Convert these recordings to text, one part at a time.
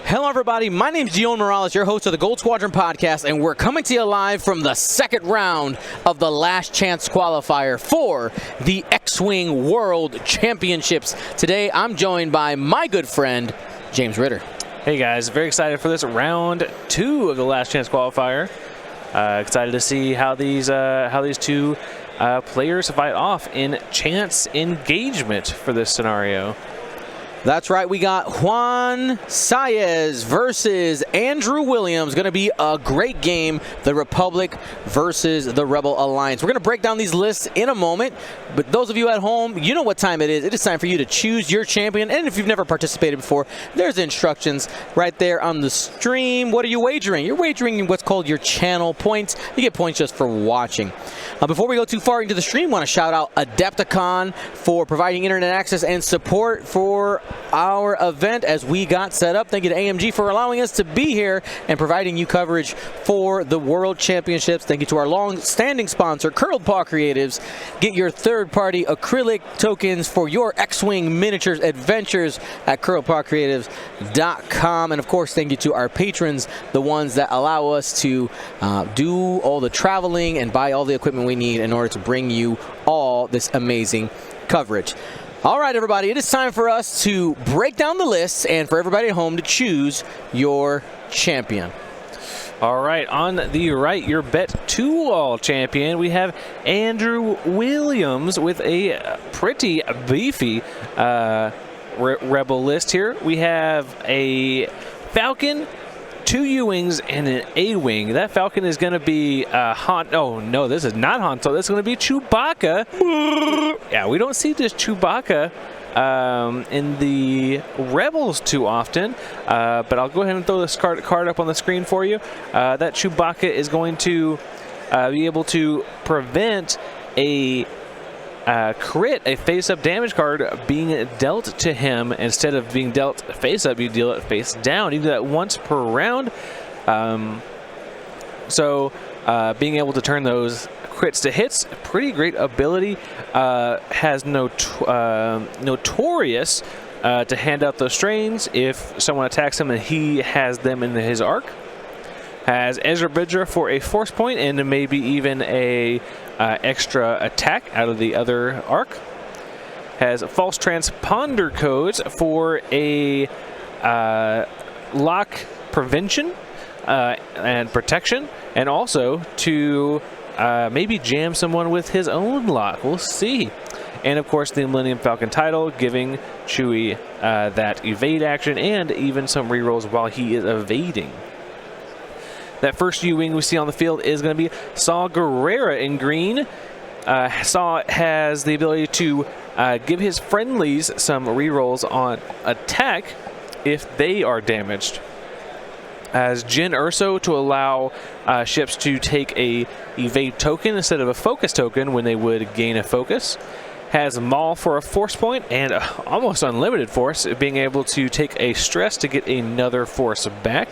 Hello, everybody. My name is Juan Morales, your host of the Gold Squadron podcast, and we're coming to you live from the second round of the Last Chance Qualifier for the X-Wing World Championships. Today, I'm joined by my good friend, James Ritter. Hey, guys. Very excited for this round 2 of the Last Chance Qualifier. Excited to see how these two players fight off in chance engagement for this scenario. That's right. We got Juan Caez versus Andrew Williams. Going to be a great game. The Republic versus the Rebel Alliance. We're going to break down these lists in a moment. But those of you at home, you know what time it is. It is time for you to choose your champion. And if you've never participated before, there's instructions right there on the stream. What are you wagering? You're wagering what's called your channel points. You get points just for watching. Before we go too far into the stream, I want to shout out Adepticon for providing internet access and support for our event as we got set up. Thank you to AMG for allowing us to be here and providing you coverage for the World Championships. Thank you to our long-standing sponsor, Curled Paw Creatives. Get your third-party acrylic tokens for your X-Wing miniatures adventures at curledpawcreatives.com. And of course, thank you to our patrons, the ones that allow us to do all the traveling and buy all the equipment we need in order to bring you all this amazing coverage. All right, everybody, it is time for us to break down the lists and for everybody at home to choose your champion. All right, on the right, your bet 2-all champion, we have Andrew Williams with a pretty beefy Rebel list here. We have a Falcon, 2 U-Wings, and an A-Wing. That Falcon is going to be oh, no, this is not Han Solo. This is going to be Chewbacca. Yeah, we don't see this Chewbacca in the Rebels too often, but I'll go ahead and throw this card up on the screen for you. That Chewbacca is going to be able to prevent a crit, a face-up damage card, being dealt to him. Instead of being dealt face-up, you deal it face-down. You do that once per round. So being able to turn those crits to hits, pretty great ability. Has notorious to hand out those strains if someone attacks him and he has them in his arc. Has Ezra Bridger for a force point and maybe even a extra attack out of the other arc. Has false transponder codes for a lock prevention and protection, and also to maybe jam someone with his own lock. We'll see. And of course, the Millennium Falcon title, giving Chewie that evade action and even some rerolls while he is evading. That first U-Wing we see on the field is going to be Saw Gerrera in green. Saw has the ability to give his friendlies some rerolls on attack if they are damaged. Has Jyn Erso to allow ships to take a evade token instead of a focus token when they would gain a focus. Has Maul for a force point and almost unlimited force, being able to take a stress to get another force back.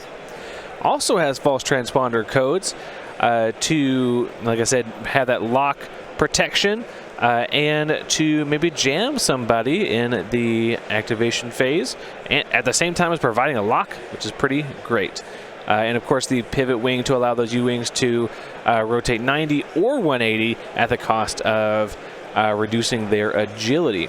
Also has false transponder codes to, like I said, have that lock protection and to maybe jam somebody in the activation phase, and at the same time as providing a lock, which is pretty great. And of course, the pivot wing to allow those U-Wings to rotate 90 or 180 at the cost of reducing their agility.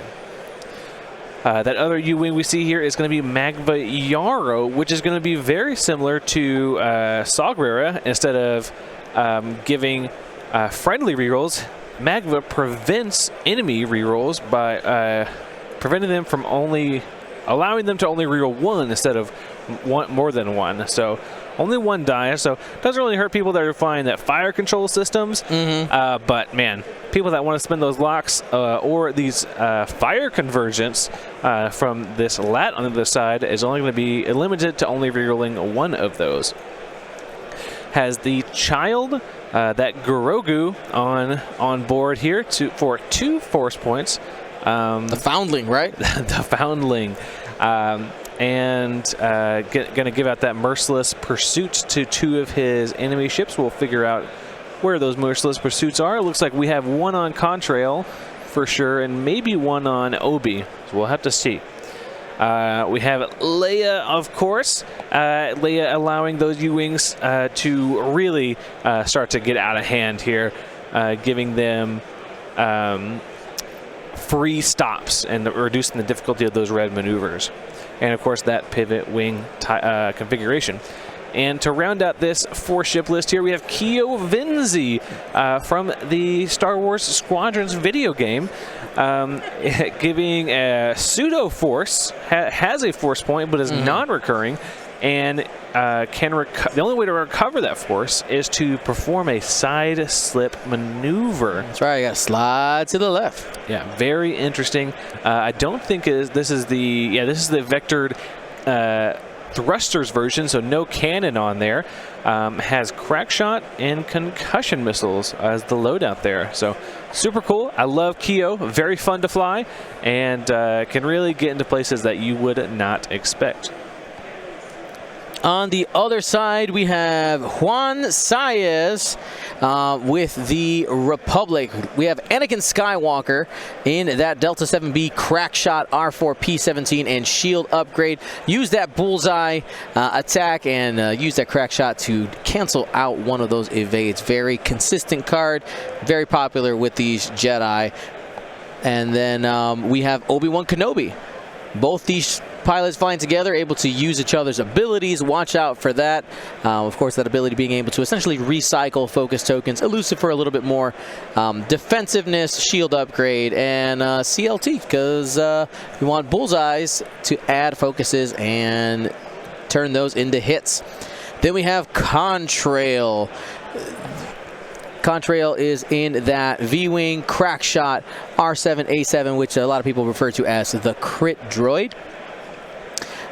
That other U-Wing we see here is going to be Magva Yarrow, which is going to be very similar to Saw Gerrera. Instead of giving friendly rerolls, Magva prevents enemy rerolls by preventing them from allowing them to only reroll 1 instead of more than 1. So only 1 die, so it doesn't really hurt people that are flying that fire control systems. But man, people that want to spend those locks or these fire convergence from this lat on the other side is only going to be limited to only rerolling 1 of those. Has the child, that Grogu on board here for 2 force points. The Foundling, right? The Foundling. And going to give out that merciless pursuit to 2 of his enemy ships. We'll figure out where those merciless pursuits are. It looks like we have 1 on Contrail for sure, and maybe 1 on Obi. So we'll have to see. We have Leia, of course. Leia allowing those U-Wings to really start to get out of hand here, giving them free stops and reducing the difficulty of those red maneuvers. And, of course, that pivot wing configuration. And to round out this 4-ship list here, we have Caez from the Star Wars Squadrons video game, giving a pseudo force, has a force point, but is non-recurring, and the only way to recover that force is to perform a side slip maneuver. That's right. You got to slide to the left. Yeah, very interesting. I don't think this is the vectored thrusters version, so no cannon on there. Has crack shot and concussion missiles as the loadout there. So super cool. I love Caez. Very fun to fly, and can really get into places that you would not expect. On the other side, we have Juan Caez with the Republic. We have Anakin Skywalker in that Delta 7B Crackshot R4P17 and shield upgrade. Use that bullseye attack and use that Crackshot to cancel out one of those evades. Very consistent card, very popular with these Jedi. And then we have Obi-Wan Kenobi. Both these pilots flying together, able to use each other's abilities. Watch out for that. Of course, that ability being able to essentially recycle focus tokens, elusive for a little bit more defensiveness, shield upgrade, and CLT, because you want bullseyes to add focuses and turn those into hits. Then we have Contrail. Contrail is in that V-Wing Crackshot R7A7, which a lot of people refer to as the crit droid.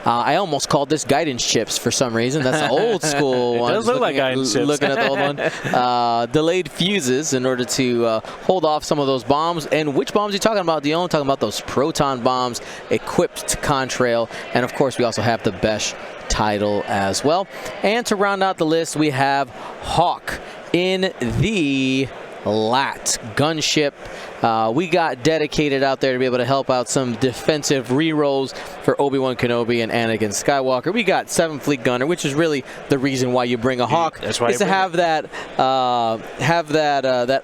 I almost called this guidance chips for some reason. That's the old school one. It does look like guidance chips. Looking at the old one. Delayed fuses in order to hold off some of those bombs. And which bombs are you talking about, Dion? Talking about those proton bombs equipped to Contrail. And of course, we also have the Besh title as well. And to round out the list, we have Hawk in the LAT gunship. We got dedicated out there to be able to help out some defensive rerolls for Obi-Wan Kenobi and Anakin Skywalker. We got 7 Fleet Gunner, which is really the reason why you bring a Hawk. That's why is to have that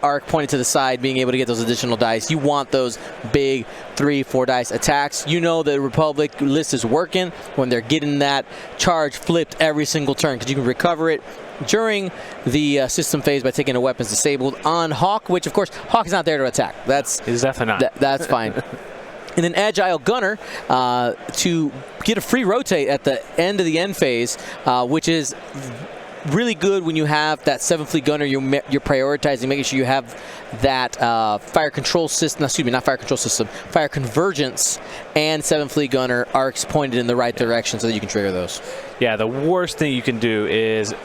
arc pointed to the side, being able to get those additional dice. You want those big 3-4 dice attacks. You know the Republic list is working when they're getting that charge flipped every single turn, because you can recover it during the system phase by taking a weapons disabled on Hawk, which of course Hawk is not there to attack. He's definitely not. That's fine. And then Agile Gunner to get a free rotate at the end of the end phase, which is really good when you have that 7 Fleet Gunner. You're prioritizing, making sure you have that fire control system, excuse me, not fire control system, fire convergence and 7 Fleet Gunner arcs pointed in the right direction so that you can trigger those. Yeah, the worst thing you can do is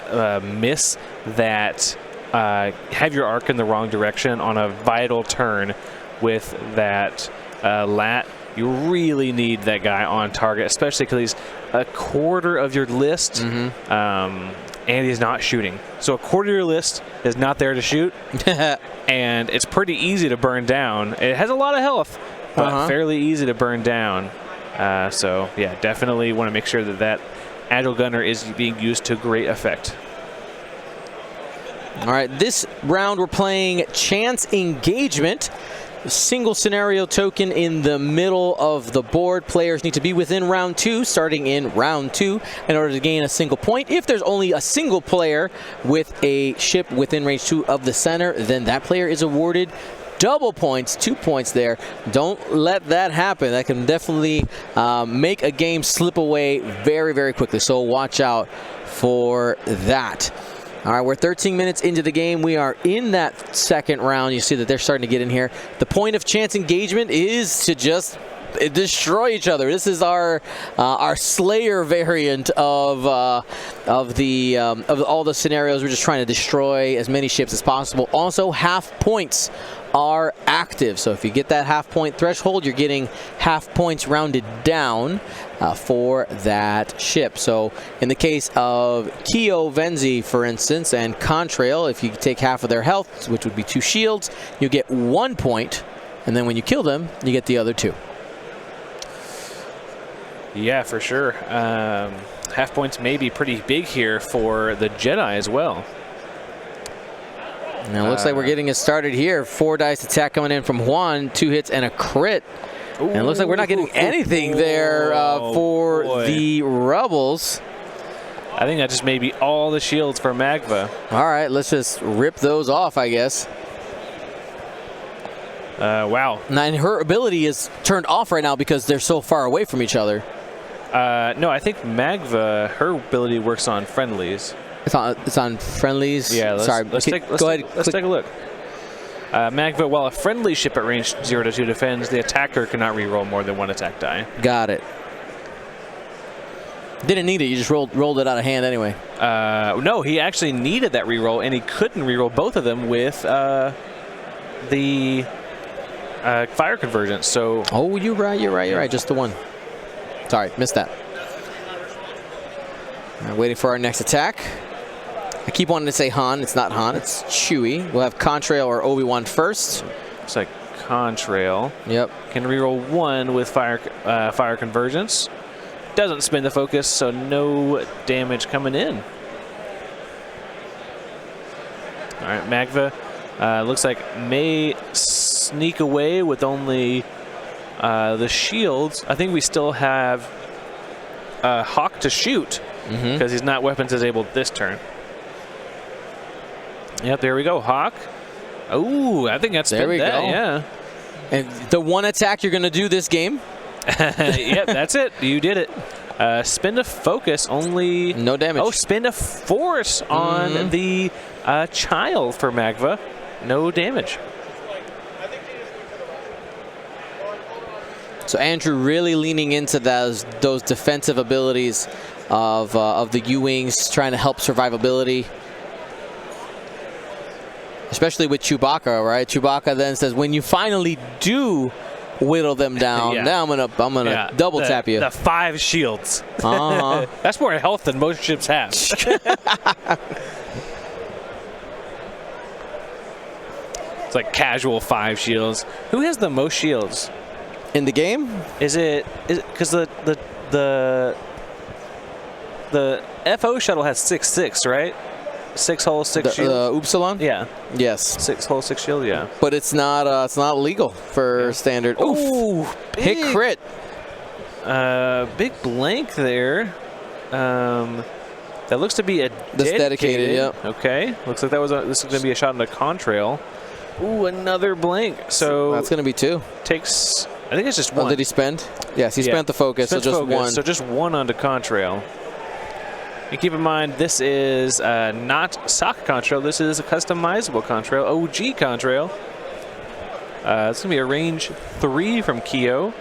miss that, have your arc in the wrong direction on a vital turn with that LAT. You really need that guy on target, especially because he's a quarter of your list. And he's not shooting. So a quarter of your list is not there to shoot, and it's pretty easy to burn down. It has a lot of health, but fairly easy to burn down. So yeah, definitely want to make sure that that Agile Gunner is being used to great effect. All right, this round we're playing Chance Engagement. Single scenario token in the middle of the board. Players need to be within round 2, starting in round 2, in order to gain a single point. If there's only a single player with a ship within range 2 of the center, then that player is awarded double points, 2 points there. Don't let that happen. That can definitely make a game slip away very, very quickly. So watch out for that. All right, we're 13 minutes into the game. We are in that second round. You see that they're starting to get in here. The point of Chance Engagement is to just destroy each other. This is our Slayer variant of all the scenarios. We're just trying to destroy as many ships as possible. Also, half points are active. So if you get that half-point threshold, you're getting half points rounded down for that ship. So in the case of Caez, for instance, and Contrail, if you take half of their health, which would be 2 shields, you get 1 point, and then when you kill them, you get the other 2. Yeah, for sure. Half points may be pretty big here for the Jedi as well. Now it looks like we're getting it started here. 4 dice attack coming in from Juan, 2 hits and a crit. Ooh. And it looks like we're not getting anything there for the Rebels. I think that just may be all the shields for Magva. All right, let's just rip those off, I guess. Wow. Now, and her ability is turned off right now because they're so far away from each other. No, I think Magva, her ability works on friendlies. It's on friendlies. Yeah, sorry. Let's take a look. Magva, while a friendly ship at range 0 to 2 defends, the attacker cannot reroll more than 1 attack die. Got it. Didn't need it. You just rolled it out of hand anyway. No, he actually needed that reroll, and he couldn't reroll both of them with the fire convergence. So. Oh, you're right. Just the one. Sorry, missed that. Waiting for our next attack. I keep wanting to say Han. It's not Han. It's Chewie. We'll have Contrail or Obi-Wan first. Looks like Contrail. Yep. Can reroll 1 with fire convergence. Doesn't spin the focus, so no damage coming in. All right, Magva looks like may sneak away with only the shields. I think we still have Hawk to shoot because he's not weapons disabled this turn. Yep, there we go, Hawk. Oh, I think that's there we go. Yeah. And the one attack you're going to do this game. Yep, that's it. You did it. Spin to focus, only no damage. Oh, spin to force on the child for Magva. No damage. So Andrew really leaning into those defensive abilities of the U-Wings, trying to help survivability. Especially with Chewbacca, right? Chewbacca then says, when you finally do whittle them down, yeah. now I'm gonna double tap you. The 5 shields. Uh-huh. That's more health than most ships have. It's like casual 5 shields. Who has the most shields in the game? Is it because the FO shuttle has 6/6, right? 6 hull, 6 shield. The Upsilon? Yeah. Yes. 6 hull, 6 shield. Yeah. But it's not legal for standard. Ooh, hit crit. Big blank there. That looks to be a dedicated. Yep. Okay. Looks like this is going to be a shot into Contrail. Ooh, another blank. So that's going to be 2. Takes. I think it's just 1. Oh, did he spend? Yes, he spent the focus. So just 1. So just 1 onto Contrail. And keep in mind, this is not sock Contrail. This is a customizable Contrail, OG Contrail. It's going to be a range 3 from Keo.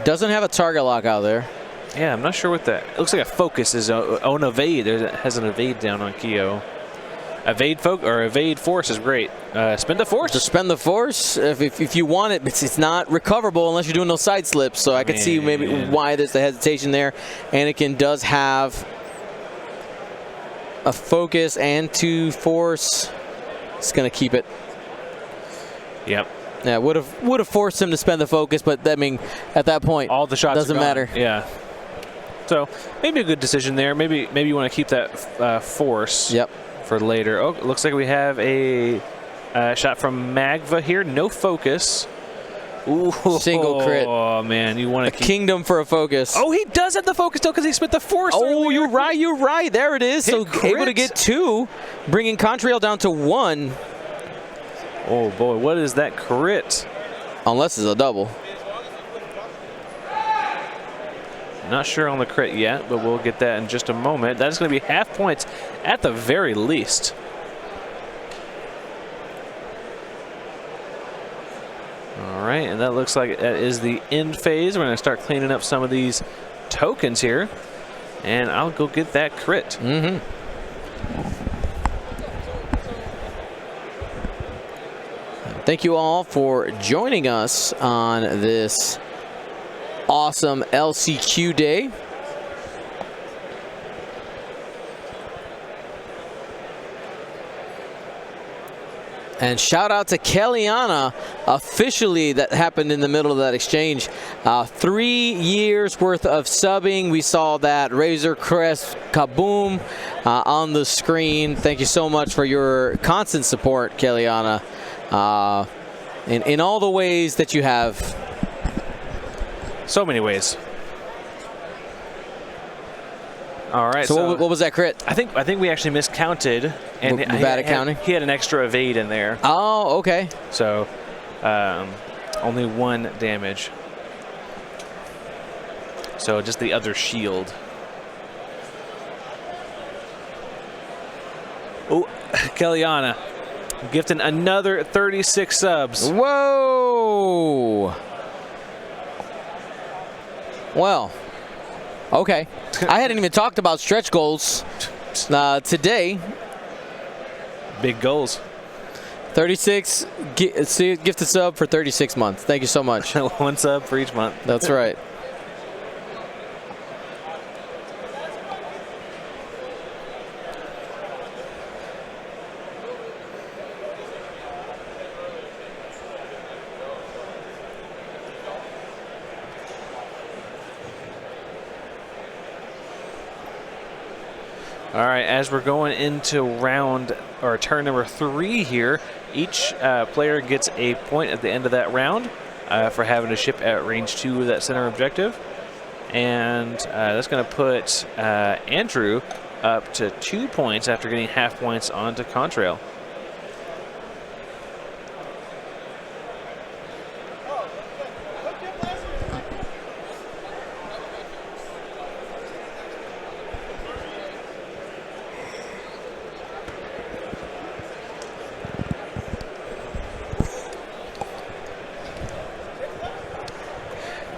Doesn't have a target lock out there. Yeah, I'm not sure what that. It looks like a focus is on evade. It has an evade down on Keo. Evade force is great. Spend the force. Just spend the force if you want it. It's not recoverable unless you're doing those side slips. So I could see maybe why there's the hesitation there. Anakin does have a focus and 2 force. It's gonna keep it. Yep. Yeah, would have forced him to spend the focus, but I mean, at that point, all the shots doesn't matter. Yeah. So maybe a good decision there. Maybe you want to keep that force. Yep. For later. Oh, it looks like we have a shot from Magva here. No focus. Ooh, single crit. Oh man, you want to kingdom for a focus. Oh, he does have the focus though because he spent the force. Oh, you're right. There it is. So able to get 2, bringing Contrail down to 1. Oh boy, what is that crit? Unless it's a double. Not sure on the crit yet, but we'll get that in just a moment. That's going to be half points at the very least. All right, and that looks like that is the end phase. We're going to start cleaning up some of these tokens here, and I'll go get that crit. Thank you all for joining us on this awesome LCQ day. And shout out to Kellyanna, officially that happened in the middle of that exchange. 3 years worth of subbing. We saw that Razor Crest kaboom on the screen. Thank you so much for your constant support, Kellyanna, in all the ways that you have. So many ways. All right. So what was that crit? I think we actually miscounted. And We're bad at counting? He had an extra evade in there. Oh, okay. So only 1 damage. So just the other shield. Oh, Kellyanna gifting another 36 subs. Whoa. Well, okay. I hadn't even talked about stretch goals today. Big goals. 36 gifted sub for 36 months. Thank you so much. 1 sub for each month. That's right. All right, as we're going into turn number 3 here, each player gets a point at the end of that round for having a ship at range 2 of that center objective. And that's going to put Andrew up to 2 points after getting half points onto Contrail.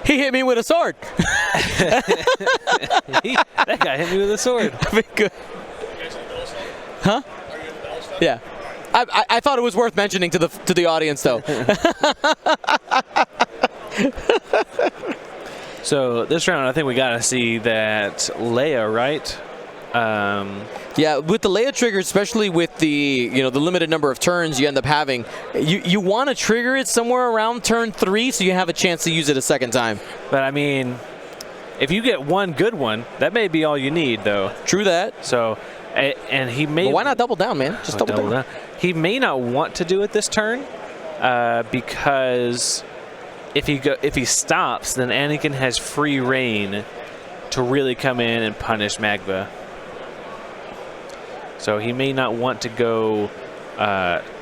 He hit me with a sword. That guy hit me with a sword. Good. Huh? Yeah. I thought it was worth mentioning to the audience, though. So this round, I think we got to see that Leia, right? Yeah, with the Leia trigger, especially with the the limited number of turns you end up having, you want to trigger it somewhere around turn 3 so you have a chance to use it a second time. But I mean, if you get 1 good one, that may be all you need, though. True that. So, and he may. Well, why not double down, man? Just double down. He may not want to do it this turn because if he stops, then Anakin has free reign to really come in and punish Magba. So he may not want to go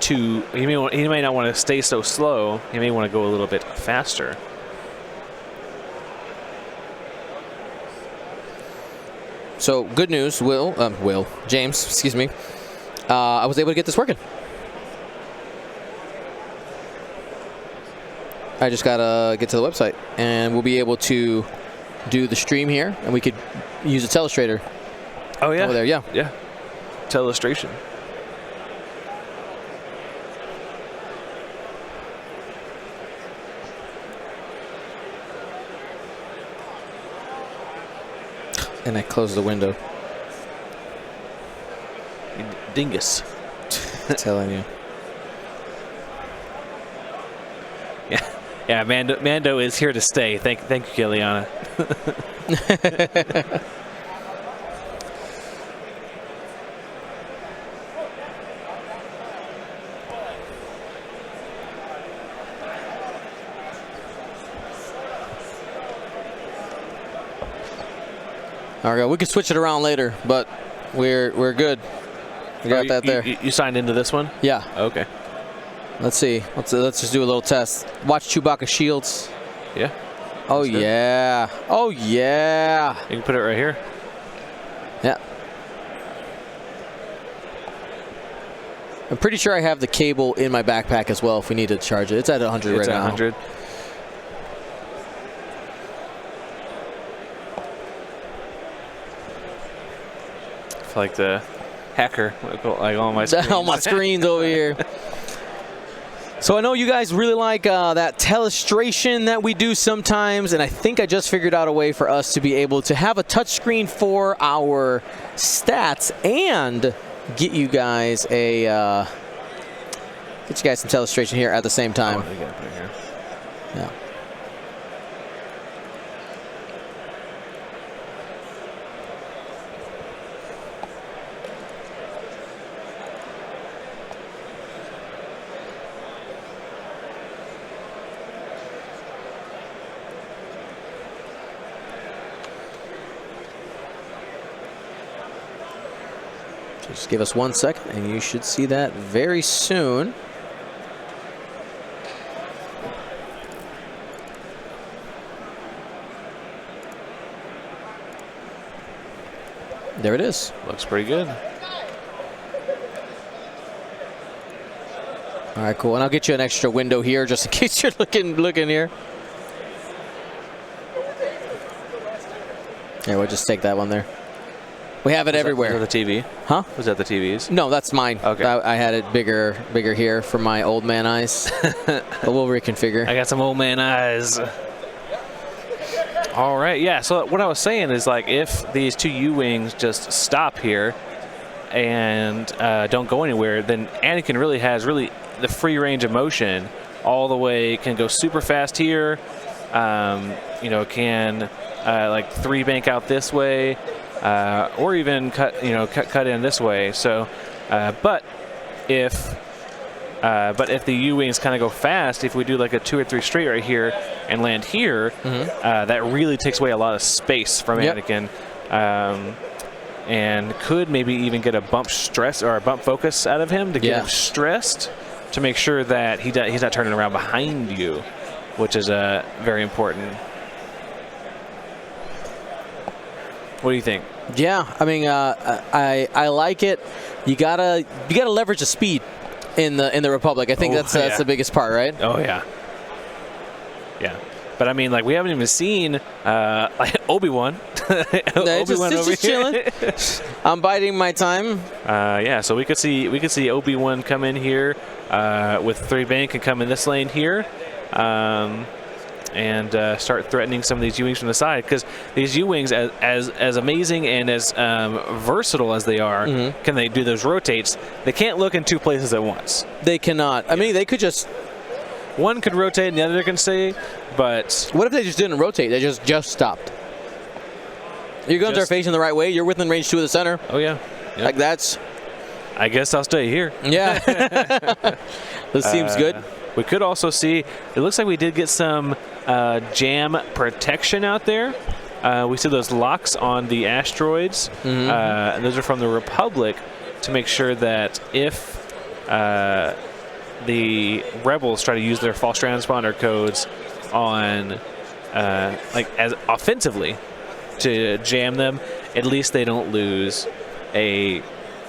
he may not want to stay so slow. He may want to go a little bit faster. So good news, James, excuse me. I was able to get this working. I just gotta get to the website, and we'll be able to do the stream here, and we could use a telestrator. Oh yeah, over there, yeah. Yeah. Telestration. And I close the window. Dingus. I'm telling you. Yeah. Mando is here to stay. Thank you, Kellyanna. All right, we can switch it around later, but we're good. We got that there. You signed into this one? Yeah. Okay. Let's see. Let's just do a little test. Watch Chewbacca shields. Yeah. Oh yeah. Oh yeah. You can put it right here. Yeah. I'm pretty sure I have the cable in my backpack as well if we need to charge it. It's at 100 right now. It's at 100. Like the hacker, like all my screens. All my screens over here. So I know you guys really like that telestration that we do sometimes, and I think I just figured out a way for us to be able to have a touchscreen for our stats and get you guys a Get you guys some illustration here at the same time. Oh, you gotta put it here. Yeah. Just give us 1 second, and you should see that very soon. There it is. Looks pretty good. All right, cool. And I'll get you an extra window here just in case you're looking here. Yeah, we'll just take that one there. We have it everywhere. Was that the TV? Huh? Was that the TVs? No, that's mine. Okay. I had it bigger here for my old man eyes. But we'll reconfigure. I got some old man eyes. All right, yeah. So what I was saying is, like, if these two U-wings just stop here and don't go anywhere, then Anakin really has the free range of motion all the way. Can go super fast here. You know, can like 3-bank out this way. Or even cut in this way. So, but if the U-wings kind of go fast, if we do like a 2 or 3 straight right here and land here, that really takes away a lot of space from Anakin, and could maybe even get a bump stress or a bump focus out of him to get him stressed, to make sure that he's not turning around behind you, which is very important. What do you think? Yeah, I mean, I like it. You gotta leverage the speed in the Republic. I think that's the biggest part, right? Oh yeah, yeah. But I mean, like, we haven't even seen like Obi-Wan. Obi-Wan over just here. I'm biding my time. Yeah, so we could see Obi-Wan come in here with 3-bank and come in this lane here. And start threatening some of these U-wings from the side, because these U-wings, as amazing and as versatile as they are, can they do those rotates? They can't look in 2 places at once. They cannot. I mean, they could just... One could rotate and the other can stay, but... What if they just didn't rotate? They just stopped? Your guns are facing the right way. You're within range 2 of the center. Oh, yeah. Yep. Like, that's... I guess I'll stay here. Yeah. This seems good. We could also see, it looks like we did get some jam protection out there. We see those locks on the asteroids. And those are from the Republic, to make sure that if the rebels try to use their false transponder codes on, like, as offensively to jam them, at least they don't lose a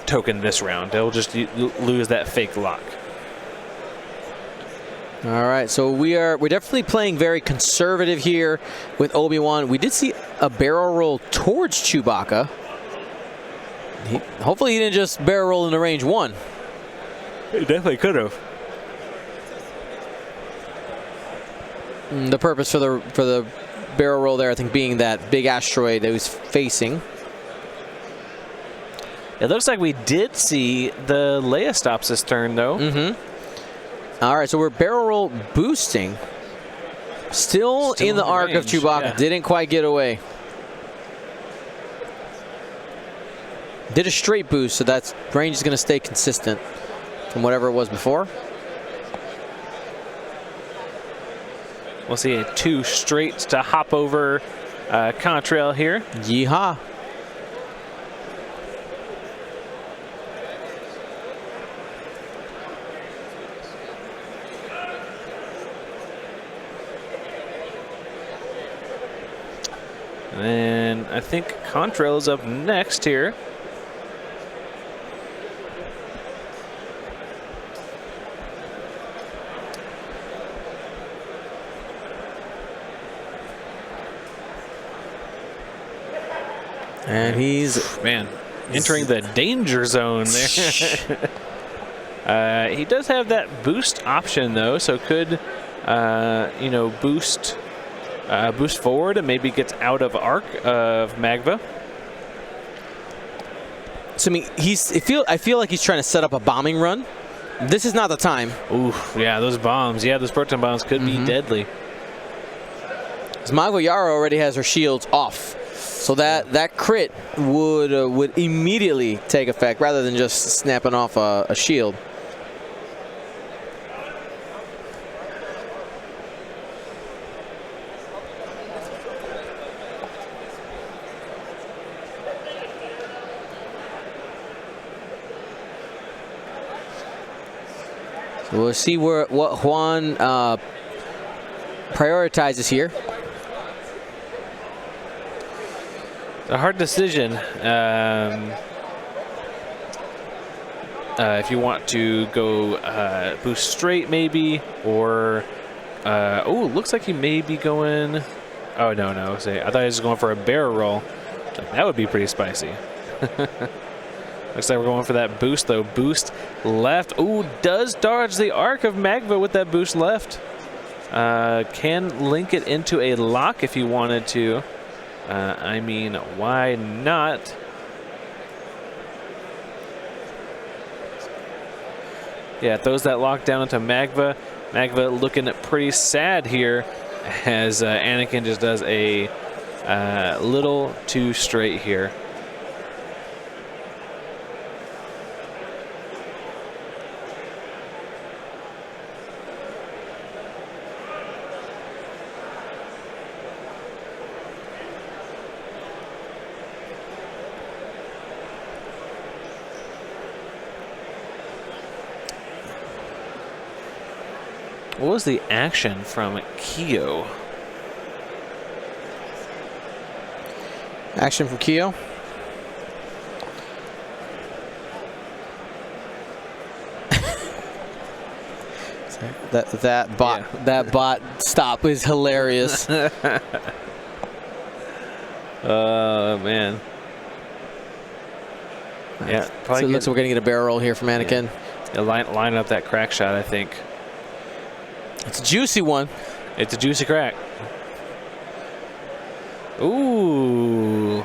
token this round. They'll just lose that fake lock. All right, so we're definitely playing very conservative here with Obi-Wan. We did see a barrel roll towards Chewbacca. Hopefully he didn't just barrel roll into range 1. He definitely could have. The purpose for the barrel roll there, I think, being that big asteroid that he was facing. It looks like we did see the Leia stops this turn, though. All right, so we're barrel roll boosting. Still in the arc of Chewbacca. Yeah. Didn't quite get away. Did a straight boost, so that range is going to stay consistent from whatever it was before. We'll see a 2 straights to hop over contrail here. Yeehaw. And I think Contrail is up next here. And he's, man, entering the danger zone there. He does have that boost option, though, so could, you know, boost forward and maybe gets out of arc of Magva. So I mean, I feel like he's trying to set up a bombing run This is not the time. Ooh, yeah, those bombs. Yeah, those proton bombs could be deadly. Magva Yara already has her shields off. So that crit would immediately take effect rather than just snapping off a shield. So we'll see what Juan prioritizes here. A hard decision. If you want to go boost straight, maybe, or oh, looks like he may be going. Oh no! Say, I thought he was going for a barrel roll. That would be pretty spicy. Looks like we're going for that boost though. Boost left. Ooh, does dodge the arc of Magva with that boost left. Can link it into a lock if you wanted to. I mean, why not? Yeah, throws that lock down into Magva. Magva looking pretty sad here as Anakin just does a little too straight here. What was the action from Kyo? Action from Kyo. that bot stop is hilarious. Oh man. Yeah, so it looks like we're gonna get a barrel roll here from Anakin. Yeah, line up that crack shot, I think. It's a juicy one. It's a juicy crack. Ooh.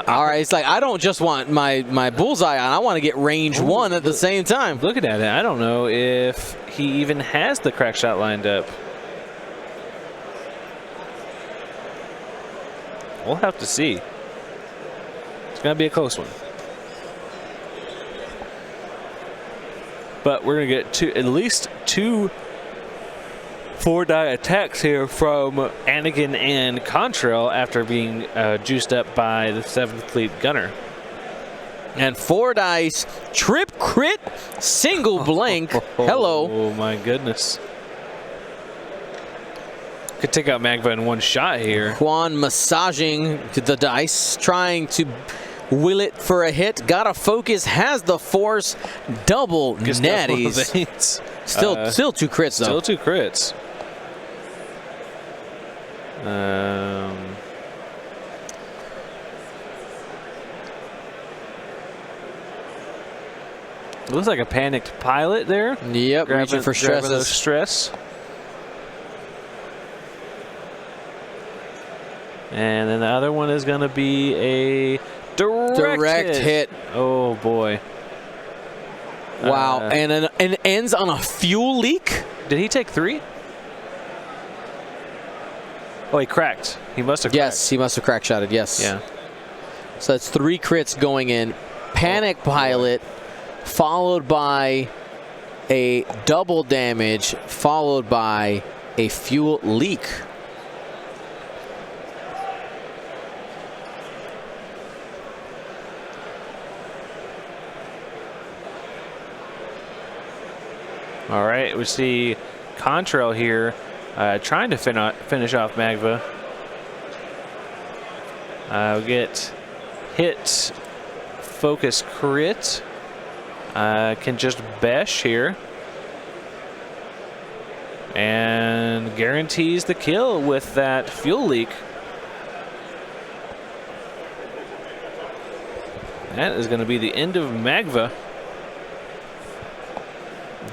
All right, it's like I don't just want my bullseye on. I want to get range one at the same time. Looking at it, I don't know if he even has the crack shot lined up. We'll have to see. It's going to be a close one. But we're going to get at least two 4-die attacks here from Anakin and Contrail after being juiced up by the 7th Fleet Gunner. And 4 dice, trip crit, single blank. Hello. Oh my goodness. Could take out Magva in one shot here. Juan massaging the dice, trying to will it for a hit. Gotta focus, has the force, double natties. Still 2 crits though. Still 2 crits. Looks like a panicked pilot there. Yep, reaching for stresses. Stress. And then the other one is going to be a direct hit. Oh boy. Wow, and ends on a fuel leak? Did he take 3? Oh, he cracked. He must have cracked. Yes, he must have crack shotted, yes. Yeah. So that's 3 crits going in. Panic pilot, followed by a double damage, followed by a fuel leak. All right, we see Contrail here trying to finish off Magva. We get hit, focus crit. Can just bash here. And guarantees the kill with that fuel leak. That is going to be the end of Magva.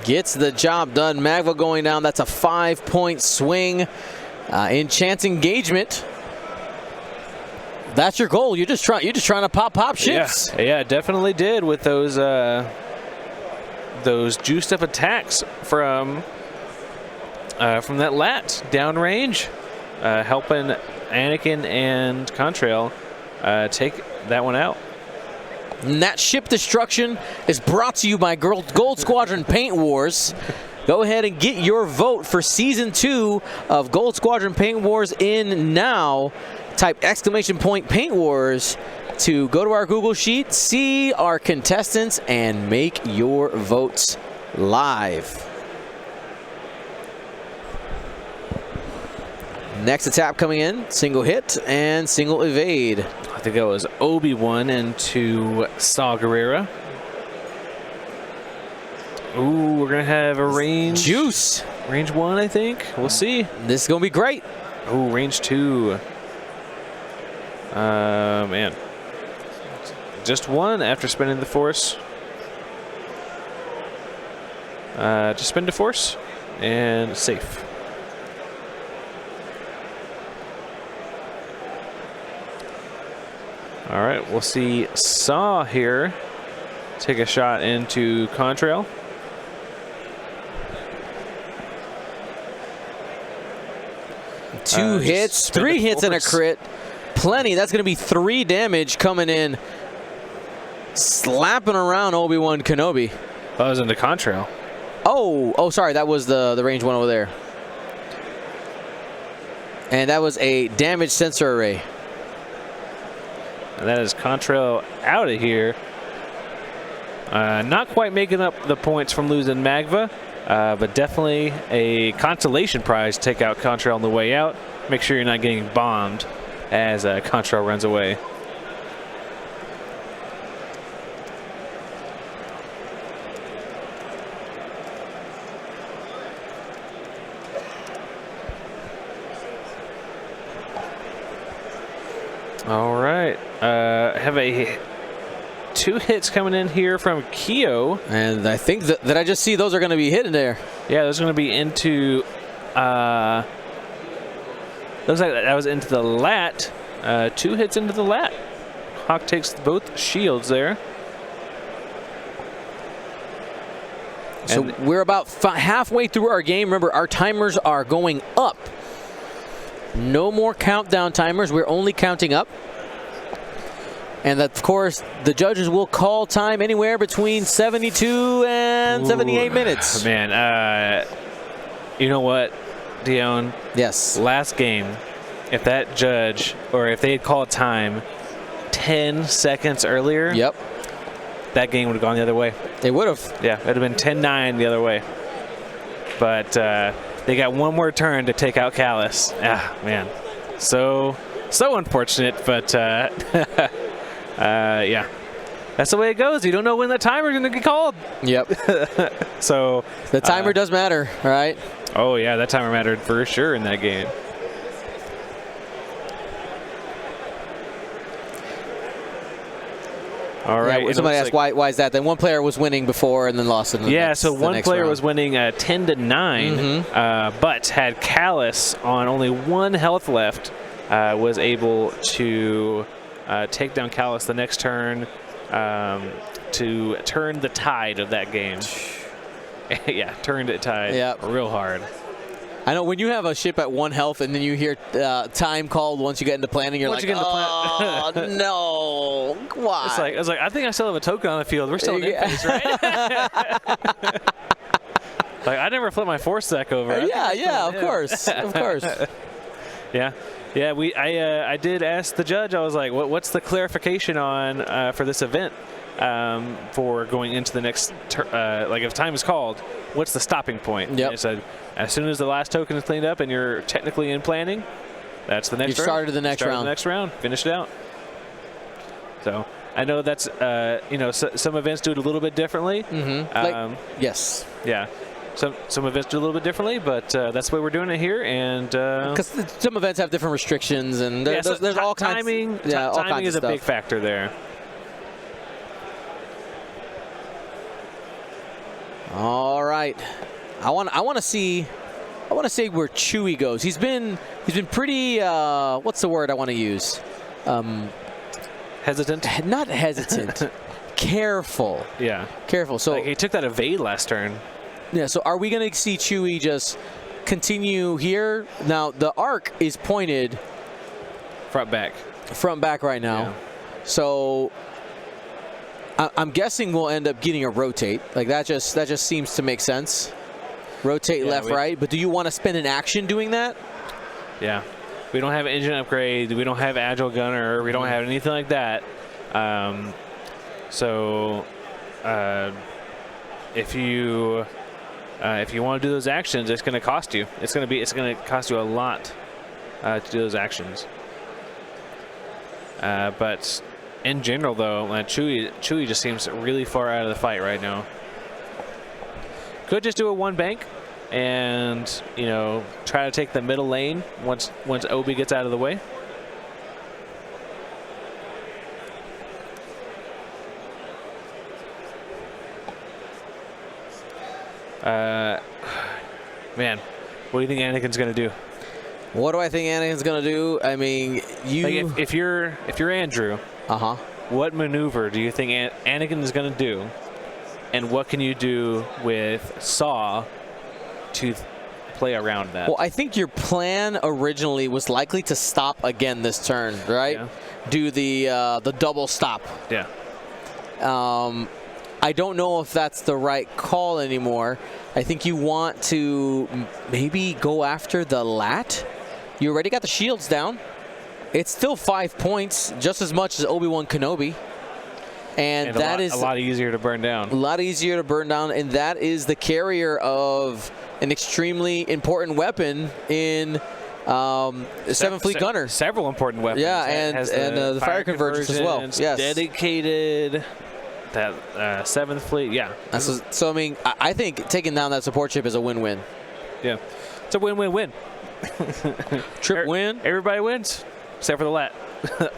Gets the job done. Magva going down. That's a 5-point swing. In chance engagement. That's your goal. You're just trying to pop ships. Yeah, definitely did with those those juiced up attacks from that lat downrange, helping Anakin and Contrail take that one out. And that ship destruction is brought to you by Gold Squadron Paint Wars. Go ahead and get your vote for Season 2 of Gold Squadron Paint Wars in now. Type !Paint Wars to go to our Google Sheet, see our contestants, and make your votes live. Next attack coming in, single hit and single evade. I think that was Obi-Wan into Saw Gerrera. Ooh, we're going to have a range. Juice. Range 1, I think. We'll see. This is going to be great. Ooh, range 2. Man. Just 1 after spending the Force. Just spend the Force and safe. All right, we'll see Saw here take a shot into Contrail. Two hits, 3 hits and a crit. Plenty. That's going to be 3 damage coming in. Slapping around Obi-Wan Kenobi. That was into Contrail. Oh, sorry. That was the range one over there. And that was a damage sensor array. And that is Contrail out of here. Not quite making up the points from losing Magva, but definitely a consolation prize to take out Contrail on the way out. Make sure you're not getting bombed as Contrail runs away. All right, have a 2 hits coming in here from Keo. And I think that I just see those are going to be hit in there. Yeah, those are going to be into, looks like that was into the lat. 2 hits into the lat. Hawk takes both shields there. So we're about halfway through our game. Remember, our timers are going up. No more countdown timers. We're only counting up. And of course, the judges will call time anywhere between 72 and 78 minutes. Man, you know what, Dion? Yes. Last game, if that judge, or if they had called time 10 seconds earlier, yep, that game would have gone the other way. They would have. Yeah, it would have been 10-9 the other way. But they got one more turn to take out Caez. Ah, man. So unfortunate, but yeah. That's the way it goes. You don't know when the timer's going to get called. Yep. So the timer does matter, right? Oh, yeah, that timer mattered for sure in that game. All right. Yeah, somebody asked why is that? Then one player was winning before and then lost in the next, so one player round. was winning 10-9, but had Caez on only 1 health left, was able to take down Caez the next turn to turn the tide of that game. Yeah, turned it tide real hard. I know when you have a ship at 1 health and then you hear time called once you get into planning, you're oh, no. Why? I was like, I think I still have a token on the field. We're still in phase, right? Like, I never flipped my Force deck over. Of course. Of course. Yeah. Yeah, I did ask the judge. I was like, what's the clarification on for this event for going into the next, like if time is called, what's the stopping point? Yep. And it said, as soon as the last token is cleaned up and you're technically in planning, that's the next round. You started the next round. The next round, finished it out. So I know that's, you know, some events do it a little bit differently. Yes. Yeah. Some events do a little bit differently, but that's the way we're doing it here. And because some events have different restrictions, and there's all kinds. Timing, all timing kinds is of a stuff. big factor there. All right, I want to see where Chewie goes. He's been pretty. What's the word I want to use? Hesitant? Not hesitant. careful. Yeah. Careful. So like he took that evade last turn. yeah. So are we going to see Chewie just continue here? Now the arc is pointed Front back right now. Yeah. So I'm guessing we'll end up getting a rotate. Like that just seems to make sense. Rotate left, right. But do you want to spend an action doing that? Yeah. We don't have engine upgrade. We don't have agile gunner. We don't have anything like that. So if you want to do those actions, it's going to cost you. It's going to cost you a lot to do those actions. But in general, though, Chewie just seems really far out of the fight right now. Could just do a one bank and, you know, try to take the middle lane once Obi gets out of the way. Man, what do you think Anakin's going to do? What do I think Anakin's going to do? I mean, like if you're Andrew, what maneuver do you think Anakin is going to do? And what can you do with Saw to play around that? Well, I think your plan originally was likely to stop again this turn, right? Yeah. Do the double stop. Yeah. I don't know if that's the right call anymore. I think you want to maybe go after the lat. You already got the shields down. It's still 5 points, just as much as Obi-Wan Kenobi. And that is a lot easier to burn down. A lot easier to burn down, and that is the carrier of an extremely important weapon in 7th Fleet Gunner. Several important weapons. Yeah, and the fire convergence as well. Yes. Dedicated. That 7th Fleet, yeah. So I mean, I think taking down that support ship is a win-win. Yeah, it's a win-win-win. Trip win. Everybody wins, except for the lat.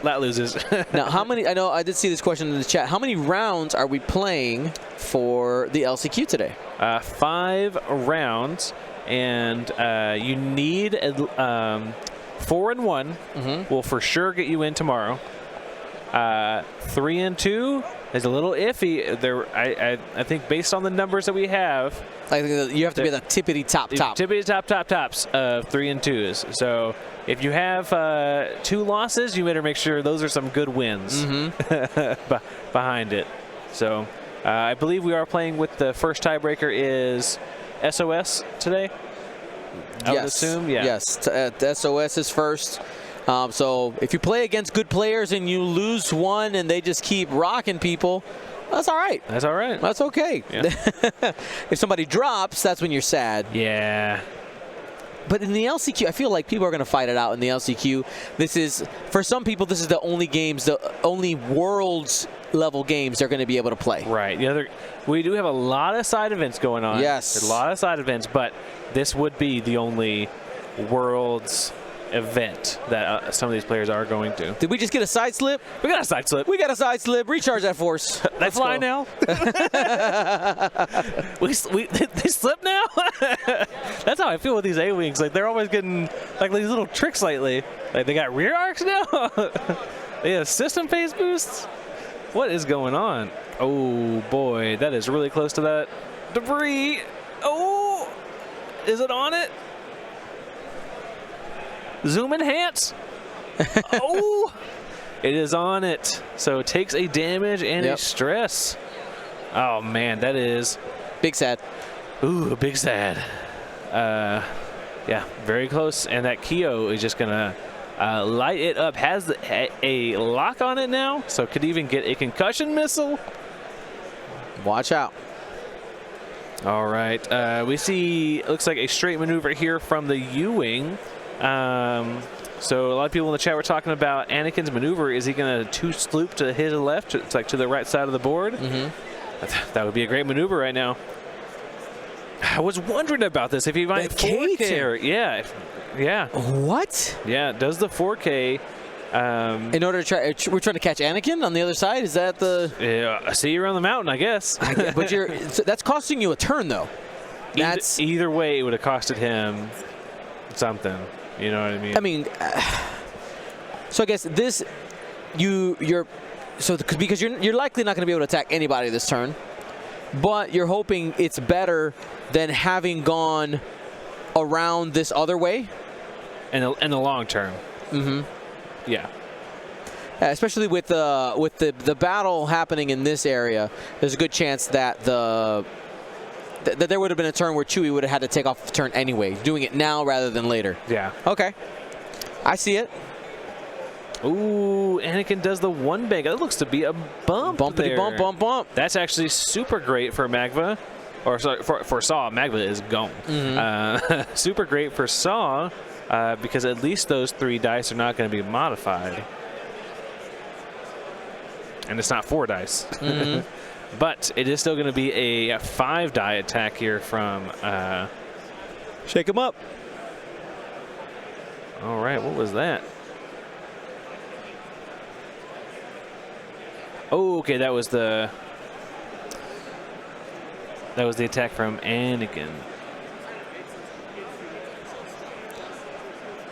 Lat loses. Now, how many? I know I did see this question in the chat. How many rounds are we playing for the LCQ today? 5 rounds, and you need 4 and 1. Will for sure get you in tomorrow. 3 and 2 is a little iffy. There, I think based on the numbers that we have, I think you have to be the tippity top. Tippity tops of 3 and 2s. So if you have 2 losses, you better make sure those are some good wins behind it. So I believe we are playing with the first tiebreaker is SOS today. I would assume, yeah. Yes, SOS is first. So if you play against good players and you lose one and they just keep rocking people, that's all right. That's all right. That's okay. Yeah. If somebody drops, that's when you're sad. Yeah. But in the LCQ, I feel like people are going to fight it out in the LCQ. This is, for some people, this is the only games, the only worlds level games they're going to be able to play. Right. We do have a lot of side events going on. Yes. A lot of side events, but this would be the only worlds event that some of these players are going to. Did we just get a side slip? We got a side slip. We got a side slip. Recharge that force. They fly now. They slip now. That's how I feel with these A-Wings. Like they're always getting like these little tricks lately. Like they got rear arcs now. They have system phase boosts. What is going on? Oh boy, that is really close to that debris. Oh, is it on it? Zoom enhance. Oh, it is on it. So it takes a damage and a stress. Oh man, that is big sad. Ooh, big sad. Yeah, very close. And that Keo is just gonna light it up. Has a lock on it now, so could even get a concussion missile. Watch out. All right, we see looks like a straight maneuver here from the U-Wing. So a lot of people in the chat were talking about Anakin's maneuver. Is he going to 2-sloop to his left? It's like to the right side of the board. That would be a great maneuver right now. I was wondering about this. If he might 4K, yeah. What? Yeah, does the 4K? In order to try, we're trying to catch Anakin on the other side. Is that the? Yeah, I see you around the mountain, I guess. But that's costing you a turn, though. Either way, it would have costed him something. You know what I mean? I mean, so I guess this, you're So because you're likely not going to be able to attack anybody this turn, but you're hoping it's better than having gone around this other way. In the long term. Mm-hmm. Yeah. Especially with the battle happening in this area, there's a good chance that that there would have been a turn where Chewie would have had to take off the turn anyway, doing it now rather than later. Yeah. Okay. I see it. Ooh, Anakin does the one bank. That looks to be a bump. Bumpity bump, bump, bump. That's actually super great for Magva. Or sorry, for Saw. Magva is gone. Mm-hmm. Super great for Saw because at least those 3 dice are not going to be modified. And it's not 4 dice. Mm-hmm. But it is still going to be a 5-die attack here from... Shake him up. All right, what was that? Oh, okay, that was the attack from Anakin.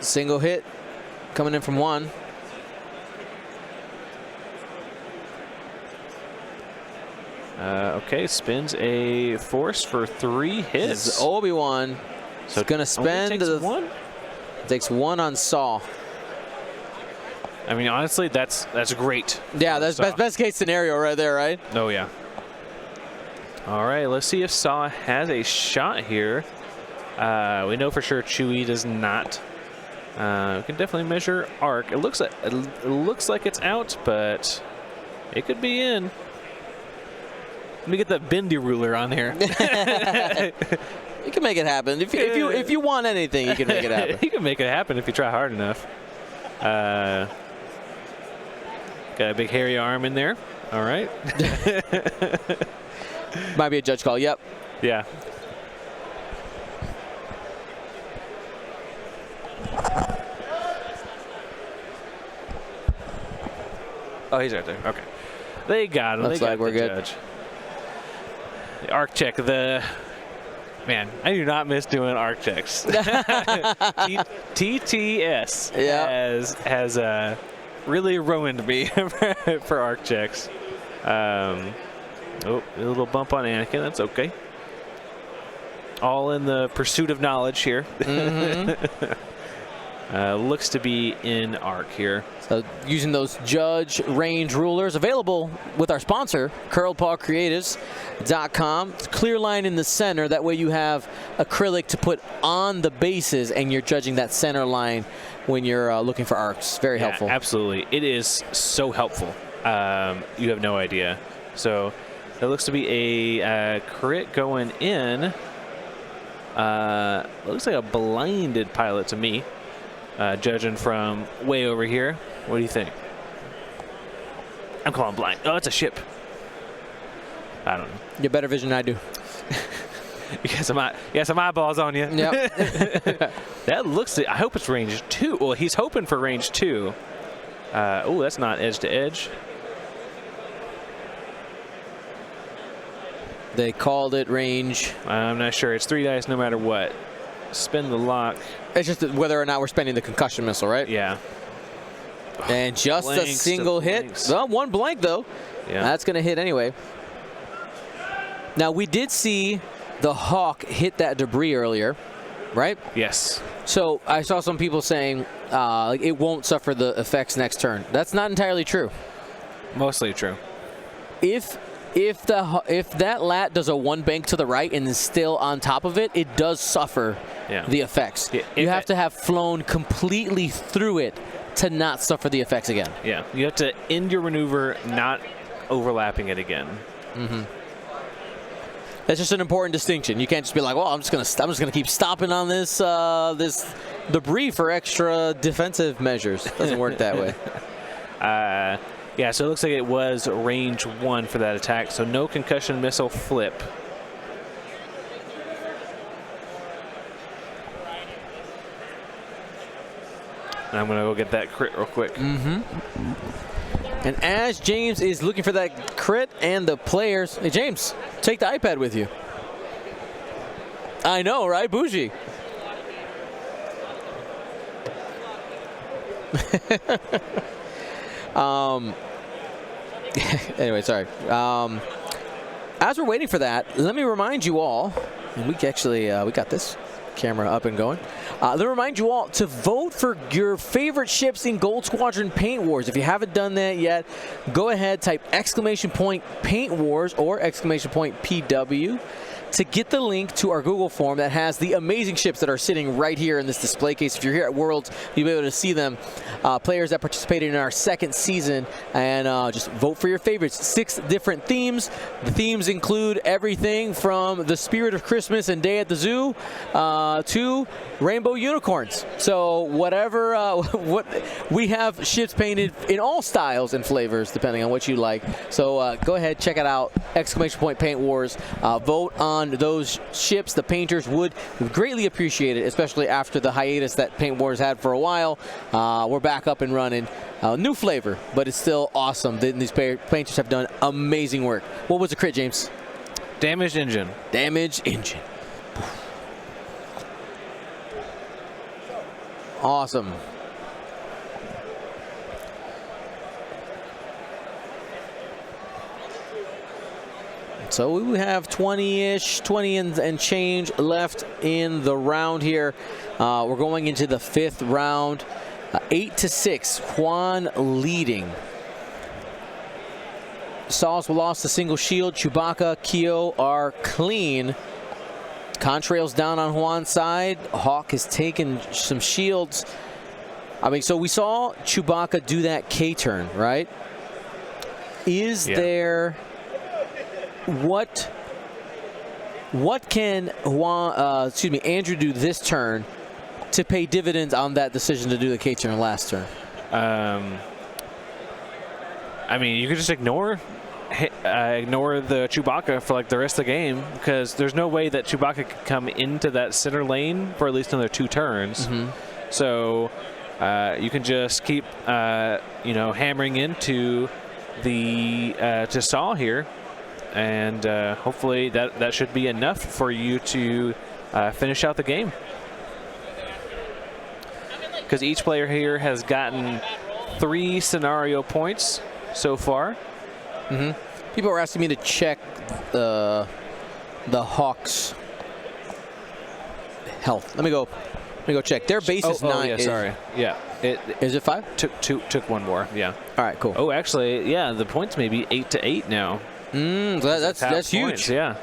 Single hit coming in from Juan. Okay, spins a force for 3 hits. This is Obi-Wan. So it's going to spend takes 1? Takes 1 on Saw. I mean, honestly, that's great. Yeah, that's best case scenario right there, right? Oh, yeah. All right, let's see if Saw has a shot here. We know for sure Chewie does not. We can definitely measure arc. It looks like it's out, but it could be in. Let me get that bendy ruler on here. You can make it happen. If you want anything, you can make it happen. You can make it happen if you try hard enough. Got a big hairy arm in there. All right. Might be a judge call. Yep. Yeah. Oh, he's right there. Okay. They got him. Looks like we're good. Judge. The arc check. Man, I do not miss doing arc checks. TTS has really ruined me for arc checks. Oh, a little bump on Anakin. That's okay. All in the pursuit of knowledge here. Mm-hmm. Looks to be in arc here. So using those judge range rulers available with our sponsor, curledpawcreatives.com. It's clear line in the center. That way you have acrylic to put on the bases and you're judging that center line when you're looking for arcs. Very helpful. Absolutely. It is so helpful. You have no idea. So it looks to be a crit going in. Looks like a blinded pilot to me. Judging from way over here. What do you think? I'm calling blind. Oh, it's a ship. I don't know. You have better vision than I do. You got some eyeballs on you. Yep. That looks, I hope it's range 2. Well, he's hoping for range 2. Oh, that's not edge to edge. They called it range. I'm not sure. It's 3 dice no matter what. Spin the lock. It's just whether or not we're spending the concussion missile, right? Yeah. And just a single hit. Well, 1 blank, though. Yeah. That's going to hit anyway. Now, we did see the Hawk hit that debris earlier, right? Yes. So I saw some people saying it won't suffer the effects next turn. That's not entirely true. Mostly true. If that lat does a 1 bank to the right and is still on top of it, it does suffer the effects. Yeah, you have to have flown completely through it to not suffer the effects again. Yeah, you have to end your maneuver, not overlapping it again. Mm-hmm. That's just an important distinction. You can't just be like, well, I'm just gonna keep stopping on this this debris for extra defensive measures. It doesn't work that way. Yeah, so it looks like it was range 1 for that attack, so no concussion missile flip. And I'm going to go get that crit real quick. Mm-hmm. And as James is looking for that crit and the players... Hey, James, take the iPad with you. I know, right? Bougie. Anyway, sorry. As we're waiting for that, let me remind you all, and we got this camera up and going. Let me remind you all to vote for your favorite ships in Gold Squadron Paint Wars. If you haven't done that yet, go ahead, type !Paint Wars or !PW to get the link to our Google form that has the amazing ships that are sitting right here in this display case. If you're here at Worlds, you'll be able to see them. Players that participated in our second season, and just vote for your favorites. 6 different themes. The themes include everything from the spirit of Christmas and Day at the Zoo to rainbow unicorns. So whatever, what we have ships painted in all styles and flavors depending on what you like. So go ahead, check it out. !Paint Wars. Vote on those ships. The painters would greatly appreciate it, especially after the hiatus that Paint Wars had for a while. We're back up and running. New flavor, but it's still awesome. These painters have done amazing work. What was the crit, James? Damaged engine. Damaged engine. Awesome. So we have 20-ish, 20 and change left in the round here. We're going into the 5th round. 8-6, Juan leading. Sauce lost a single shield. Chewbacca, Keo are clean. Contrail's down on Juan's side. Hawk has taken some shields. I mean, so we saw Chewbacca do that K-turn, right? Is there... What can Andrew do this turn to pay dividends on that decision to do the K-turn last turn? I mean, you could just ignore the Chewbacca for like the rest of the game, because there's no way that Chewbacca could come into that center lane for at least another 2 turns. So you can just keep hammering into the to Saw here. And hopefully that should be enough for you to finish out the game. Because each player here has gotten 3 scenario points so far. People are asking me to check the Hawks' health. Let me go check. Their base is 9. Yeah, sorry. Yeah. Is it 5? Took 1 more. Yeah. All right. Cool. Oh, actually, yeah. The points may be 8-8 now. So that's huge. Points, yeah.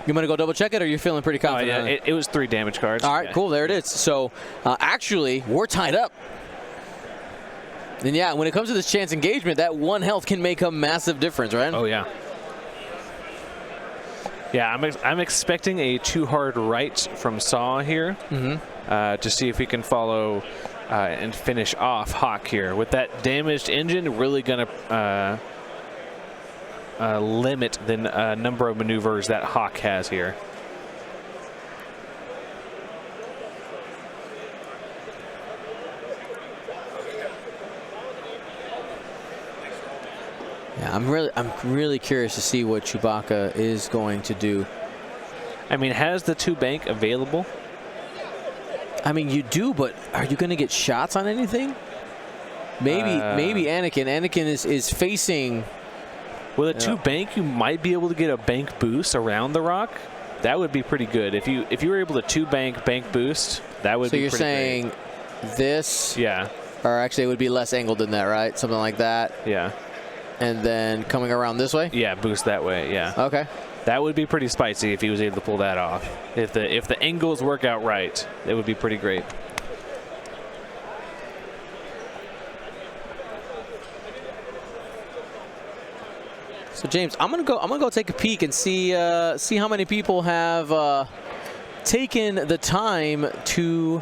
You want to go double check it, or are you feeling pretty confident? Yeah, it was 3 damage cards. All right, cool. There it is. So actually, we're tied up. And yeah, when it comes to this chance engagement, that 1 health can make a massive difference, right? Oh yeah. Yeah, I'm expecting a 2 hard right from Saw here to see if we can follow and finish off Hawk here. With that damaged engine, really gonna limit the number of maneuvers that Hawk has here. Yeah, I'm really curious to see what Chewbacca is going to do. I mean, has the 2 bank available? I mean, you do, but are you going to get shots on anything? Maybe Anakin. Anakin is facing. With a 2 bank, you might be able to get a bank boost around the rock. That would be pretty good. If you were able to 2 bank boost, that would be pretty great. So you're saying this? Yeah. Or actually, it would be less angled than that, right? Something like that. Yeah. And then coming around this way? Yeah, boost that way. Yeah. Okay. That would be pretty spicy if he was able to pull that off. If the angles work out right, it would be pretty great. So James, I'm gonna go take a peek and see how many people have taken the time to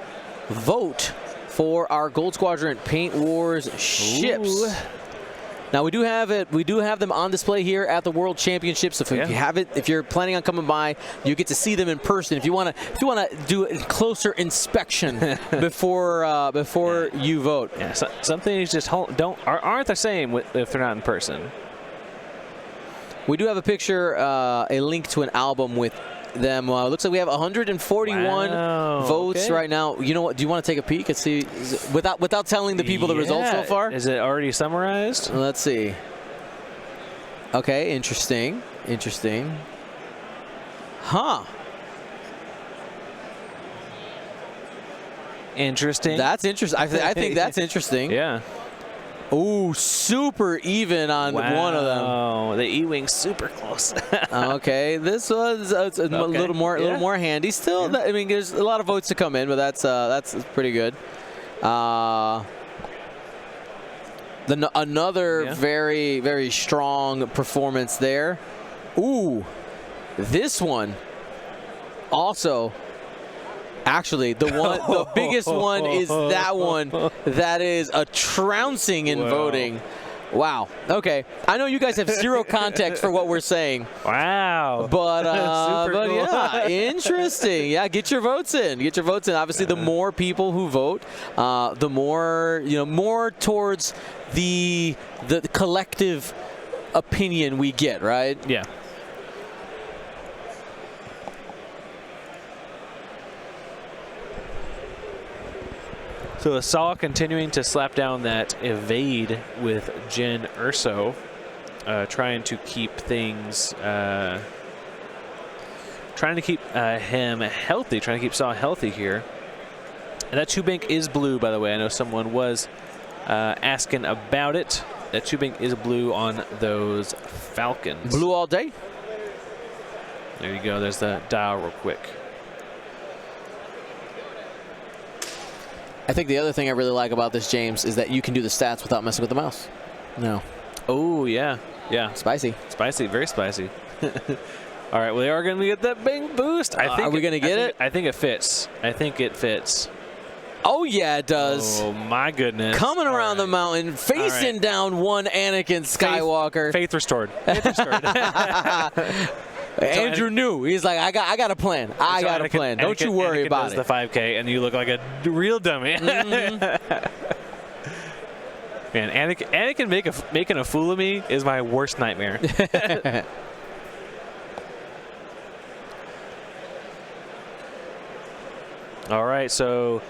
vote for our Gold Squadron Paint Wars ships. Ooh. Now we do have them on display here at the World Championships. So if you're planning on coming by, you get to see them in person. If you wanna do a closer inspection before you vote. Yeah, some things just aren't the same if they're not in person. We do have a picture, a link to an album with them. Looks like we have 141 votes right now. You know what? Do you want to take a peek and see without telling the people the results so far? Is it already summarized? Let's see. Okay, interesting. Interesting. Huh. Interesting. That's interesting. I think that's interesting. Yeah. Ooh, super even on one of them. Oh, the E-wing's super close. Okay, this was a little more handy. Still, I mean, there's a lot of votes to come in, but that's pretty good. Another very strong performance there. Ooh, this one also. Actually, the biggest one is that one. That is a trouncing in voting. Wow. Okay. I know you guys have zero context for what we're saying. Wow. But Super cool. yeah, interesting. Yeah, get your votes in. Get your votes in. Obviously, the more people who vote, the more more towards the collective opinion we get, right? Yeah. So Saw continuing to slap down that evade with Jin Urso, trying to keep things, trying to keep him healthy, trying to keep Saw healthy here. And that 2-bank is blue, by the way. I know someone was asking about it. That 2-bank is blue on those Falcons. Blue all day? There you go. There's the dial real quick. I think the other thing I really like about this, James, is that you can do the stats without messing with the mouse. No. Oh, yeah. Yeah. Spicy. Spicy. Very spicy. All right. Well, they are going to get that bang boost. I think. Are we going to get it? I think it fits. I think it fits. Oh, yeah, it does. Oh, my goodness. Coming around the mountain, facing down one Anakin Skywalker. Faith restored. Faith restored. Andrew knew. He's like, I got a plan. I got a plan. Don't you worry about it. The 5K, and you look like a real dummy. Man, Anakin making a fool of me is my worst nightmare. All right, so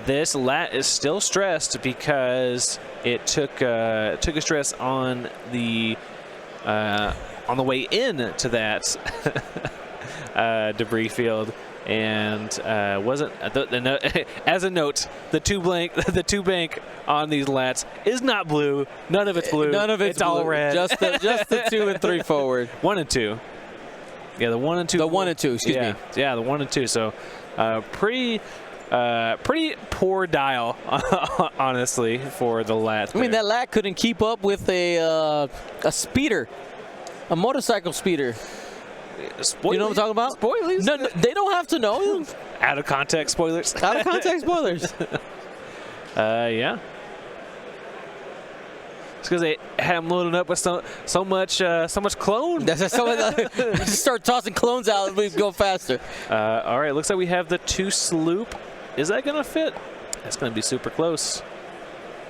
this lat is still stressed because it took a stress on the way in to that debris field, and wasn't as a note, the two bank on these lats is not blue. None of it's blue. None of it's blue. All red. Just the 2 and 3 forward. 1 and 2. Yeah, the 1 and 2. The 1 and 2. Excuse me. Yeah, the 1 and 2. So pretty poor dial, honestly, for the lat. I mean, that lat couldn't keep up with a speeder. A motorcycle speeder. Spoilers? You know what I'm talking about? Spoilers? No, they don't have to know. Out of context spoilers. Out of context spoilers. Yeah. It's because they had them loaded up with so much clone. Just start tossing clones out and we go faster. All right, looks like we have the 2 sloop. Is that gonna fit? That's gonna be super close.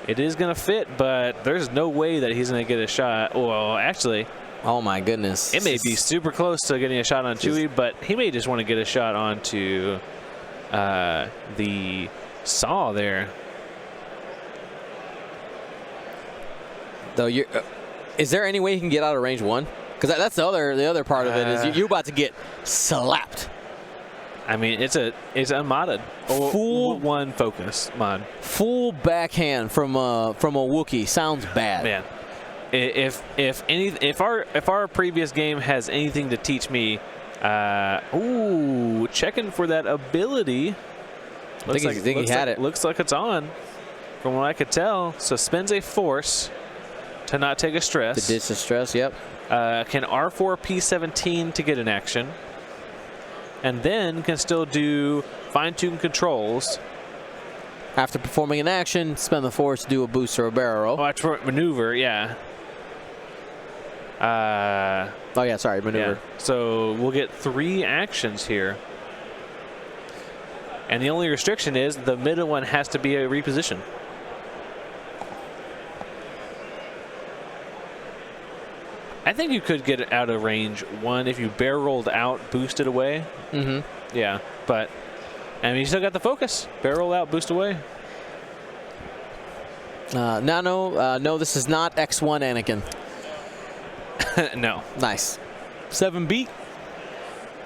It is gonna fit, but there's no way that he's gonna get a shot. Well, actually. Oh my goodness. It may be super close to getting a shot on Chewie, but he may just want to get a shot onto the Saw there. Though is there any way you can get out of range 1? Because that's the other part of it is you're about to get slapped. I mean, it's unmodded. Full 1 focus mod. Full backhand from a Wookiee sounds bad. Man. If our previous game has anything to teach me, checking for that ability. I think he had it. Looks like it's on, from what I could tell. So spends a force to not take a stress. To ditch the stress. Yep. Can R4 P17 to get an action, and then can still do fine-tune controls. After performing an action, spend the force to do a boost or a barrel. Oh, that's maneuver. Yeah. Oh yeah, sorry, maneuver. Yeah. So we'll get 3 actions here. And the only restriction is the middle one has to be a reposition. I think you could get it out of range 1 if you barreled out, boosted away. Mm-hmm. Yeah, but I mean, you still got the focus. Barrel out, boost away. No, this is not X1 Anakin. No. Nice. 7B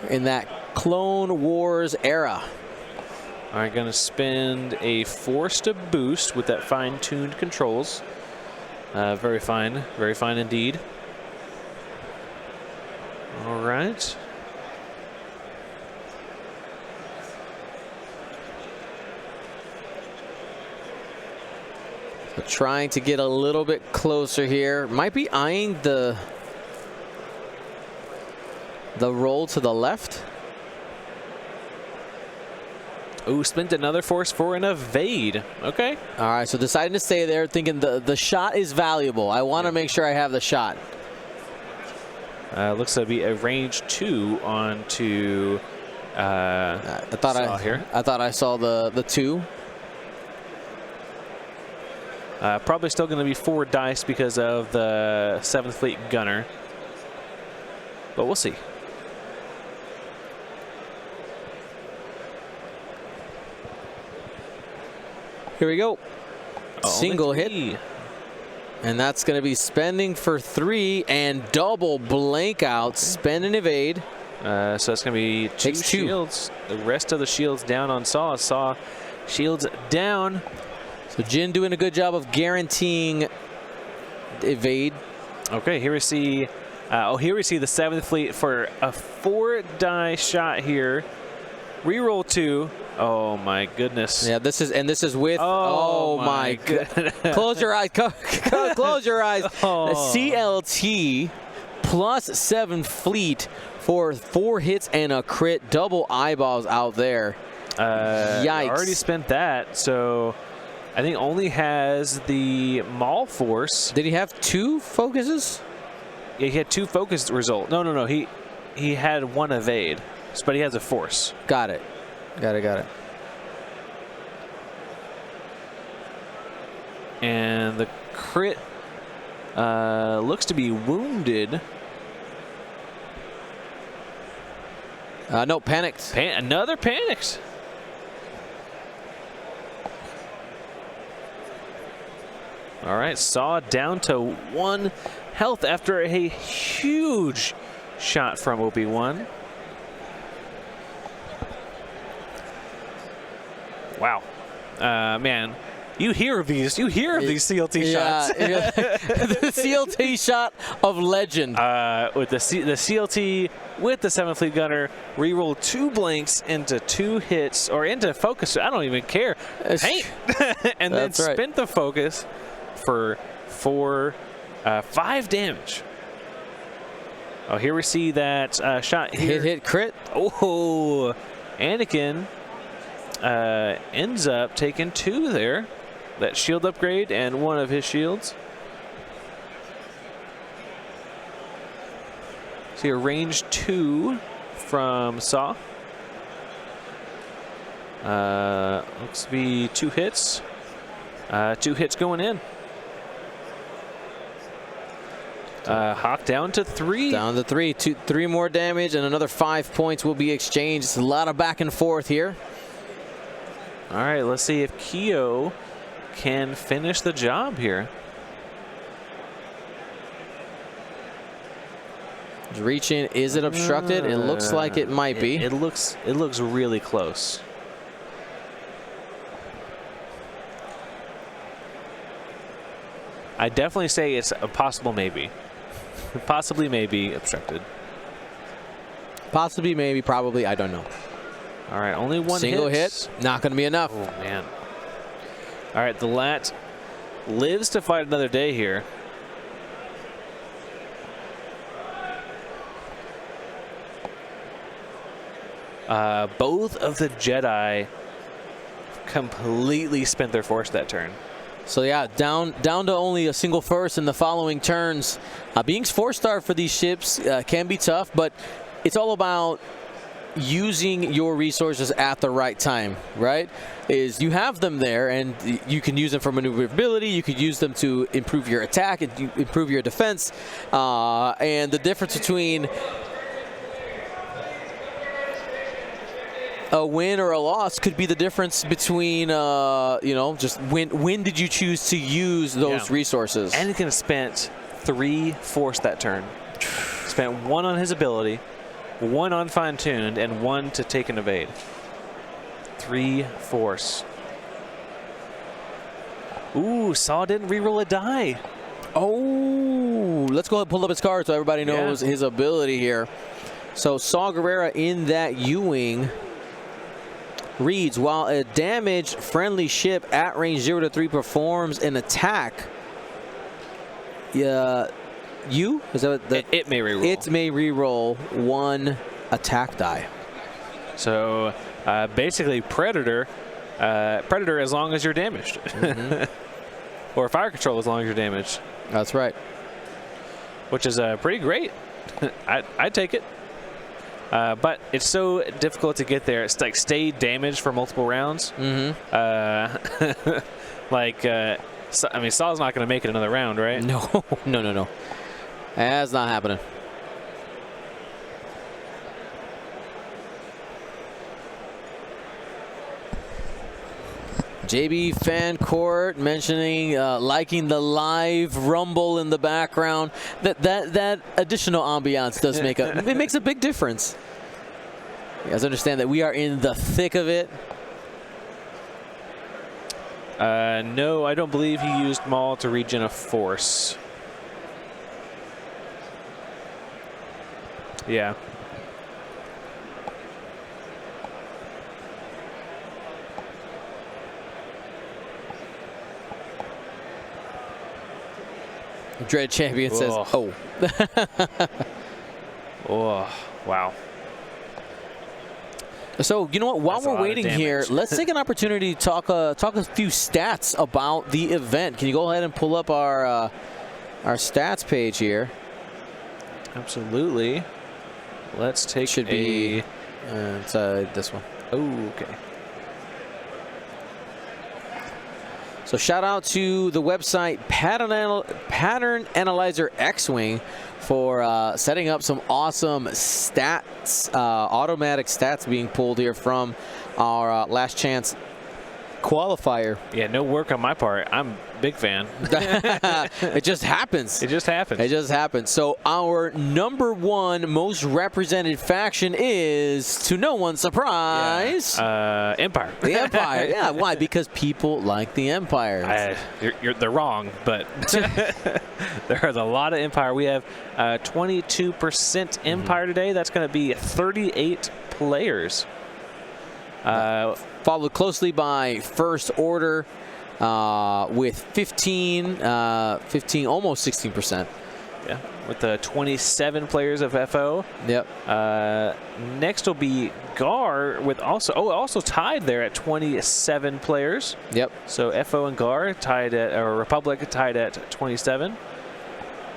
in that Clone Wars era. All right, going to spend a force to boost with that fine-tuned controls. Very fine indeed. All right. So trying to get a little bit closer here. Might be eyeing the roll to the left. Ooh, spent another force for an evade. Okay. All right, so deciding to stay there, thinking the shot is valuable. I want to make sure I have the shot. Looks to be a range 2 onto I thought I saw the 2. Probably still going to be 4 dice because of the 7th Fleet gunner. But we'll see. Here we go. Single Only 3. hit. And that's going to be spending for 3 and double blank out. Spend and evade. So that's going to be 2 shields. The rest of the shields down on Saw. Saw shields down. So Jin doing a good job of guaranteeing evade. Okay, here we see. Here we see the 7th Fleet for a 4 die shot here. Reroll 2. Oh my goodness. Yeah, this is with. Oh my goodness. Close your eyes. Close your eyes. Oh. CLT plus 7 Fleet for 4 hits and a crit. Double eyeballs out there. Yikes. Already spent that, so I think only has the Maul Force. Did he have 2 focuses? Yeah, he had 2 focus result. No. He had 1 evade, but he has a force. Got it. Got it. And the crit looks to be wounded. No, panicked. Another panicked. All right, Saw down to 1 health after a huge shot from Obi-Wan. Wow, man, you hear of these CLT shots. The CLT shot of legend. With the CLT with the 7th Fleet gunner, reroll 2 blanks into 2 hits or into focus. I don't even care. Paint, and then spent the focus for 5 damage. Oh, here we see that shot here. Hit crit. Oh, Anakin ends up taking 2 there. That shield upgrade and 1 of his shields. See a range 2 from Saw. Looks to be 2 hits. 2 hits going in. Hawk down to 3. Down to 3. 3 more damage and another 5 points will be exchanged. It's a lot of back and forth here. All right, let's see if Keo can finish the job here. Reaching, is it obstructed? It looks like it might be. It looks really close. I definitely say it's a possible maybe. Possibly maybe obstructed. Possibly, maybe, probably, I don't know. All right, only 1 single hit, not going to be enough. Oh man. All right, the Lat lives to fight another day here. Both of the Jedi completely spent their force that turn. So yeah, down to only a single first in the following turns. Being 4-star for these ships can be tough, but it's all about using your resources at the right time, right? Is you have them there and you can use them for maneuverability, you could use them to improve your attack and improve your defense, and the difference between a win or a loss could be the difference between, you know, just when did you choose to use those resources. Anakin spent 3 force that turn. Spent 1 on his ability, 1 on fine-tuned, and 1 to take and evade. 3 force. Ooh, Saw didn't reroll a die. Oh, let's go ahead and pull up his card so everybody knows his ability here. So Saw Gerrera in that U-Wing reads, while a damaged friendly ship at range 0 to 3 performs an attack, is that what it may reroll. It may reroll 1 attack die. So basically Predator as long as you're damaged. Or Fire Control as long as you're damaged. That's right. Which is pretty great. I'd take it. But it's so difficult to get there. It's like stay damaged for multiple rounds. Like, I mean, Saw's not going to make it another round, right? No, no. That's not happening. JB Fancourt mentioning liking the live rumble in the background. That additional ambiance does make it makes a big difference. You guys understand that we are in the thick of it. No, I don't believe he used Maul to regen a force. Yeah. Dread Champion says, oh. Oh, wow. So, you know what? While we're waiting here, let's take an opportunity to talk a few stats about the event. Can you go ahead and pull up our stats page here? Absolutely. Let's take it's this one. Oh, okay. So shout out to the website Pattern Analyzer X-Wing for setting up some awesome stats, automatic stats being pulled here from our last chance qualifier. Yeah, no work on my part. I'm a big fan. It just happens. It just happens. It just happens. So our #1 most represented faction is, to no one's surprise, Empire. The Empire. Yeah, why? Because people like the Empire. They're wrong, but there's a lot of Empire. We have 22% Empire today. That's going to be 38 players. Followed closely by First Order with 15, almost 16%. Yeah, with the 27 players of FO. Yep. Next will be GAR with also tied there at 27 players. Yep. So FO and GAR tied at, or Republic tied at 27.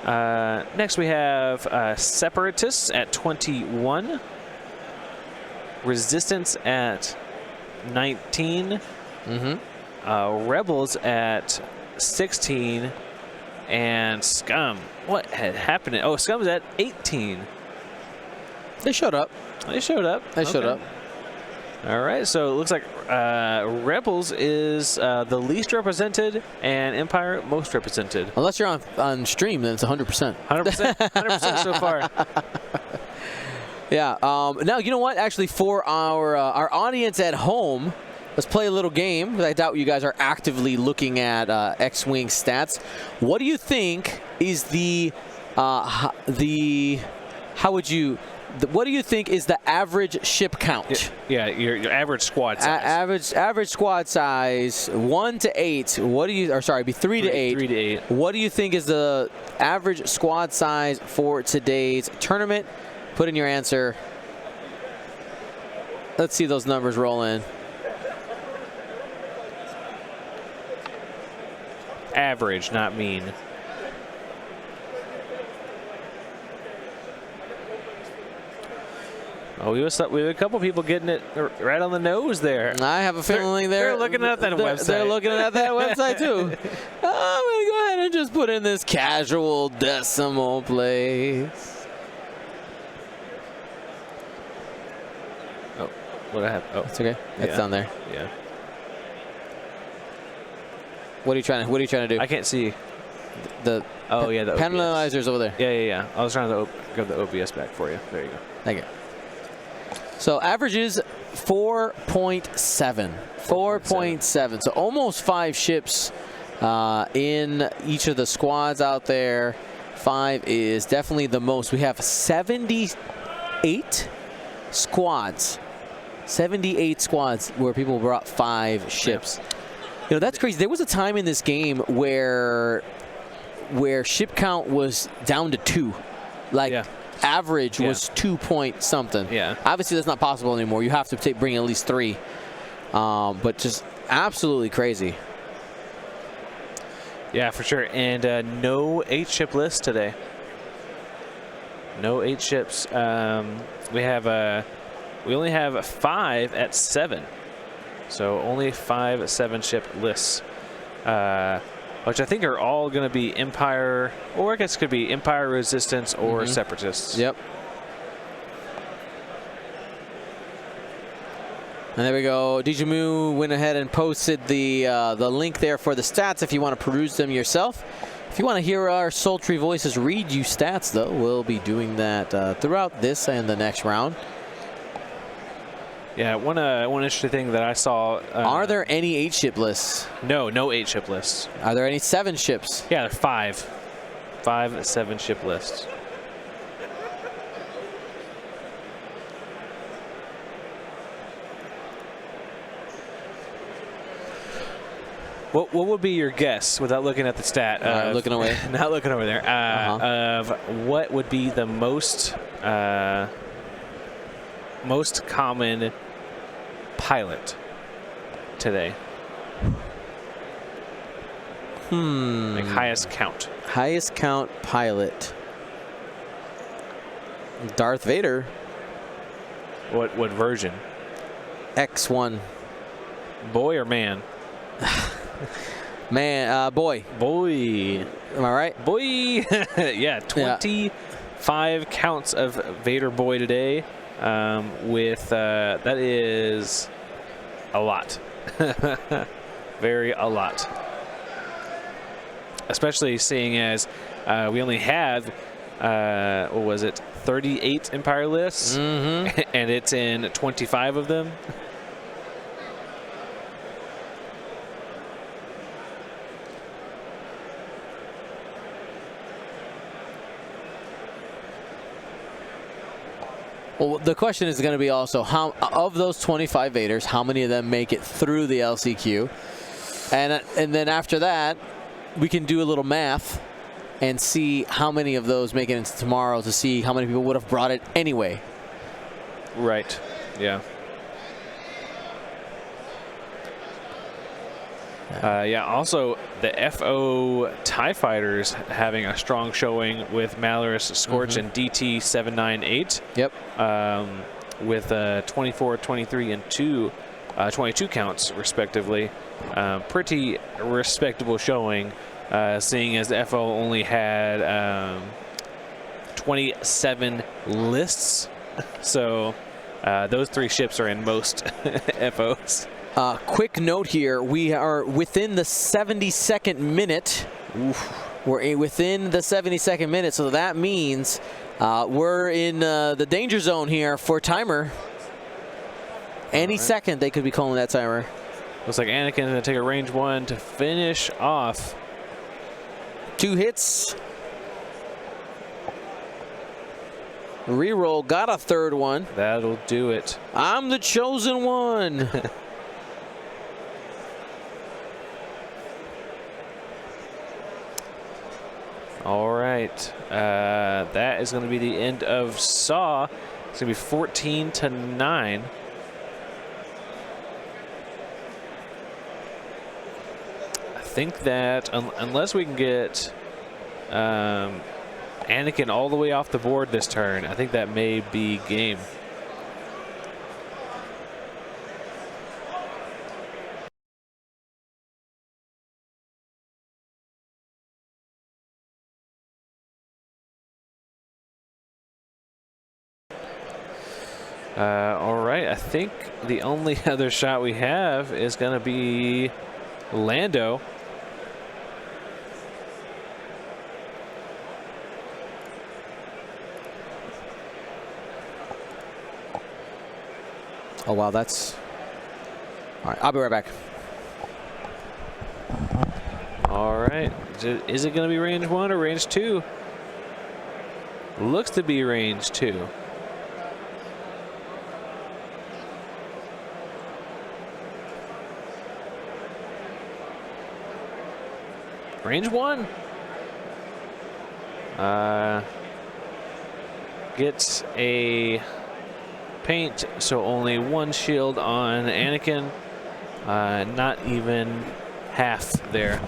Next we have Separatists at 21. Resistance at 19. Rebels at 16. And Scum. What had happened? Oh, Scum's at 18. They showed up. They showed up. They showed up. All right, so it looks like Rebels is the least represented and Empire most represented. Unless you're on stream, then it's 100%. 100% so far. Yeah. Now, you know what? Actually, for our audience at home, let's play a little game. I doubt you guys are actively looking at X-Wing stats. What do you think is what do you think is the average ship count? Yeah, your average squad size. Average squad size 1 to 8. What do you? Or sorry, be 3 to 8. 3 to 8. What do you think is the average squad size for today's tournament? Put in your answer. Let's see those numbers roll in. Average, not mean. Oh, we have a couple people getting it right on the nose there. I have a feeling they're looking at that website. They're looking at that website too. I'm going to go ahead and just put in this casual decimal place. Oh, what happened? Oh, it's okay. It's down there. Yeah. What are you trying to do? I can't see. Oh, yeah, the OBS. penalizers over there. Yeah. I was trying to grab the OBS back for you. There you go. Thank you. So averages 4.7. 4.7. So almost 5 ships in each of the squads out there. 5 is definitely the most. We have 78 squads. 78 squads where people brought 5 ships. You know, that's crazy. There was a time in this game where ship count was down to 2. Like average was 2 point something. Yeah. Obviously that's not possible anymore. You have to bring at least 3. But just absolutely crazy. Yeah, for sure. And no 8-ship list today. No 8 ships. We only have 5 at 7. So only 5 7-ship lists. Which I think are all going to be Empire, or I guess could be Empire, Resistance, or Separatists. Yep. And there we go. Dijamu went ahead and posted the link there for the stats if you want to peruse them yourself. If you want to hear our sultry voices read you stats, though, we'll be doing that throughout this and the next round. Yeah, one interesting thing that I saw. Are there any 8-ship lists? No 8-ship lists. Are there any 7 ships? Yeah, there are 5. 5 7-ship lists. What would be your guess, without looking at the stat? Looking away. Not looking over there. Of what would be the most common pilot today? Like highest count. Highest count pilot. Darth Vader. What version? X1. Boy or man? Man, boy. Boy. Am I right? Boy. Yeah, 25 counts of Vader boy today. With that is a lot. Very a lot. Especially seeing as we only have what was it, 38 Empire lists, and it's in 25 of them. Well, the question is going to be also, how of those 25 Vaders, how many of them make it through the LCQ? And then after that, we can do a little math and see how many of those make it into tomorrow to see how many people would have brought it anyway. Right. Yeah. Yeah, also the FO TIE Fighters having a strong showing with Malorus, Scorch, and DT-798. Yep. With 24, 23, and 22 counts, respectively. Pretty respectable showing, seeing as the FO only had 27 lists. So those 3 ships are in most FOs. Quick note here, we are within the 72nd minute. We're within the 72nd minute, so that means we're in the danger zone here for timer. Any second they could be calling that timer. Looks like Anakin's going to take a range 1 to finish off. 2 hits. Reroll, got a 3rd one. That'll do it. I'm the chosen one. All right, that is going to be the end of Saw. It's going to be 14-9. I think that unless we can get Anakin all the way off the board this turn, I think that may be game. All right, I think the only other shot we have is going to be Lando. Oh, wow, that's... All right, I'll be right back. All right. Is it going to be range 1 or range 2? Looks to be range 2. Range 1. Gets a paint, so only 1 shield on Anakin. Not even half there.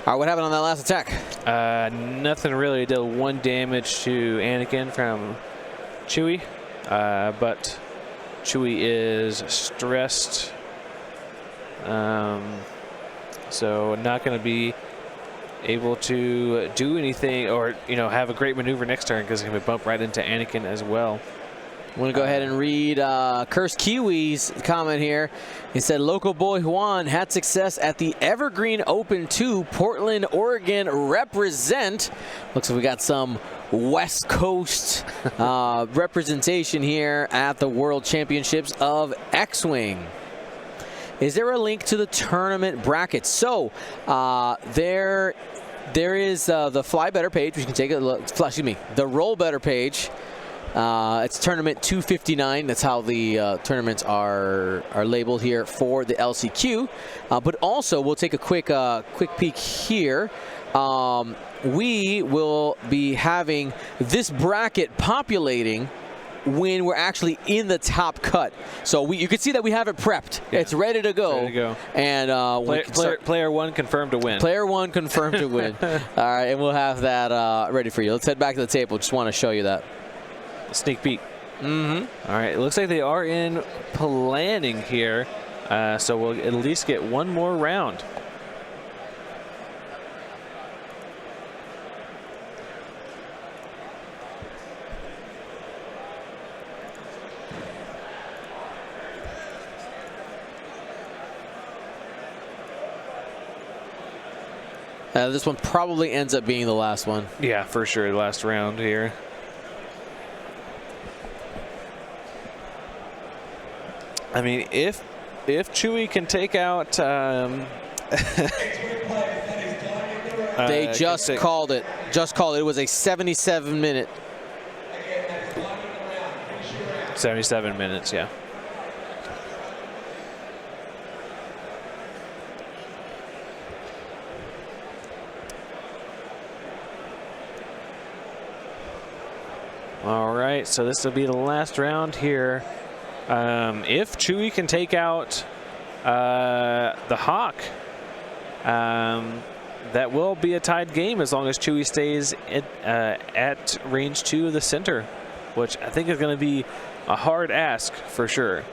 All right, what happened on that last attack? Nothing really. Dealt 1 damage to Anakin from Chewie, but Chewie is stressed, so not going to be able to do anything or have a great maneuver next turn because it's going to bump right into Anakin as well. I'm going to go ahead and read Cursed Kiwi's comment here. He said, local boy Juan had success at the Evergreen Open 2, Portland, Oregon. Represent. Looks like we got some West Coast representation here at the World Championships of X-Wing. Is there a link to the tournament brackets? So there is the Fly Better page. We can take a look. Excuse me, the Roll Better page. It's tournament 259. That's how the tournaments are labeled here for the LCQ. But also, we'll take a quick peek here. We will be having this bracket populating when we're actually in the top cut. So you can see that we have it prepped. Yeah. It's ready to go. Ready to go. And player 1 confirmed to win. Player 1 confirmed to win. All right, and we'll have that ready for you. Let's head back to the table. Just want to show you that. Sneak peek. Mm-hmm. All right, it looks like they are in planning here, so we'll at least get 1 more round. This one probably ends up being the last one. Yeah, for sure, the last round here. I mean, if Chewie can take out, they just called it. Just called it. It was a 77-minute. 77 minutes, yeah. All right, so this will be the last round here. If Chewie can take out the Hawk, that will be a tied game as long as Chewie stays at range 2 of the center, which I think is going to be a hard ask for sure.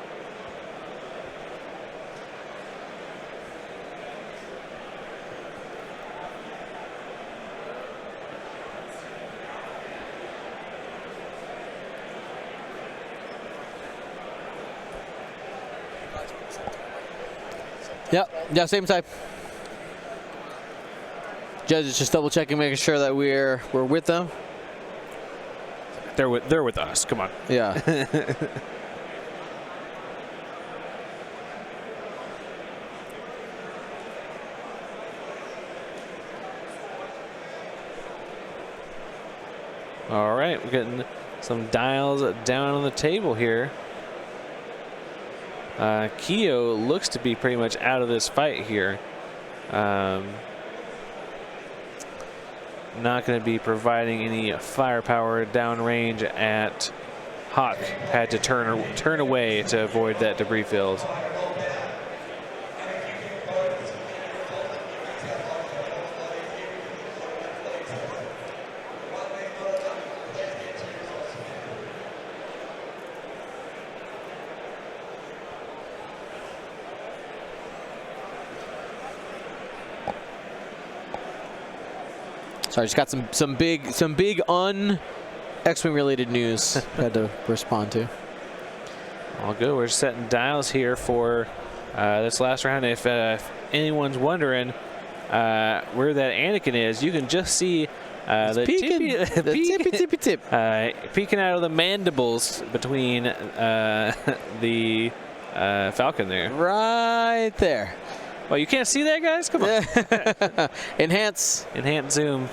Yep. Yeah, same type. Judge is just double checking, making sure that we're with them. They're with us. Come on. Yeah. All right, we're getting some dials down on the table here. Keo looks to be pretty much out of this fight here. Not going to be providing any firepower downrange at Hawk. Had to turn away to avoid that debris field. Sorry, just got some big X-Wing related news I had to respond to. All good. We're setting dials here for this last round. If anyone's wondering where that Anakin is, you can just see the tippy tip peeking out of the mandibles between the Falcon there. Right there. Well, you can't see that, guys? Come on. Enhance zoom.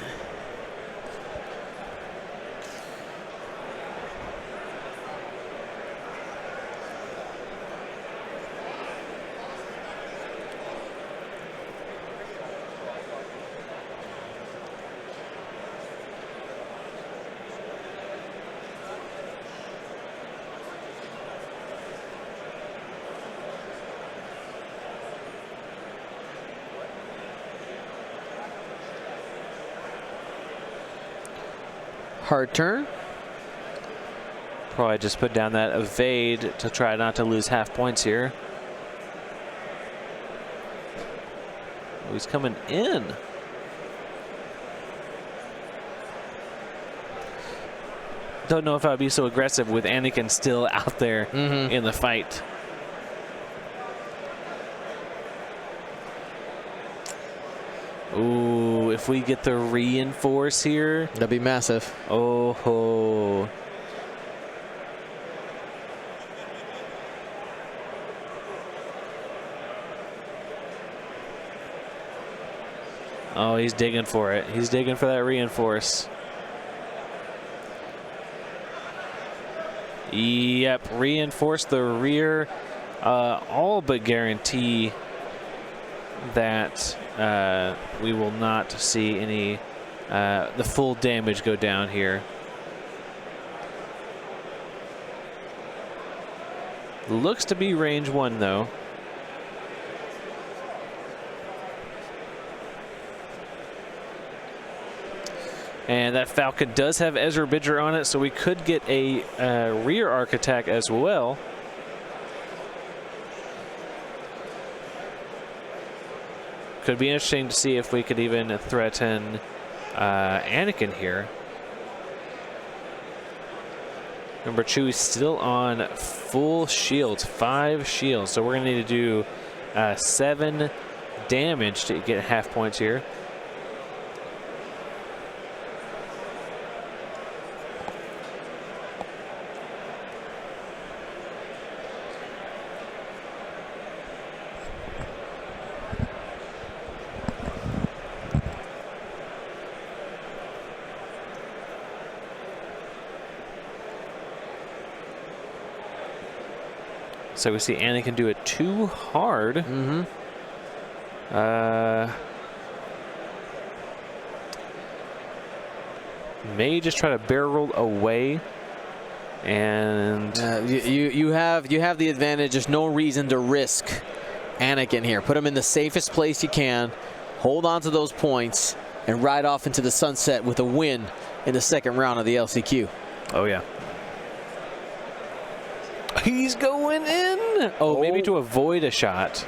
hard turn. Probably just put down that evade to try not to lose half points here. Oh, he's coming in. Don't know if I'd be so aggressive with Anakin still out there in the fight. Ooh, if we get the reinforce here. That'd be massive. Oh ho. Oh, he's digging for it. He's digging for that reinforce. Yep, reinforce the rear. All but guarantee that we will not see any the full damage go down here. Looks to be range 1 though. And that Falcon does have Ezra Bridger on it, so we could get a rear arc attack as well. Could be interesting to see if we could even threaten Anakin here. Remember, Chewie's still on full shields, 5 shields, so we're going to need to do 7 damage to get half points here. So we see Anakin do it too hard. May just try to barrel roll away, and you have the advantage. There's no reason to risk Anakin here. Put him in the safest place you can. Hold on to those points and ride off into the sunset with a win in the second round of the LCQ. Oh yeah. He's going in. Oh, maybe to avoid a shot.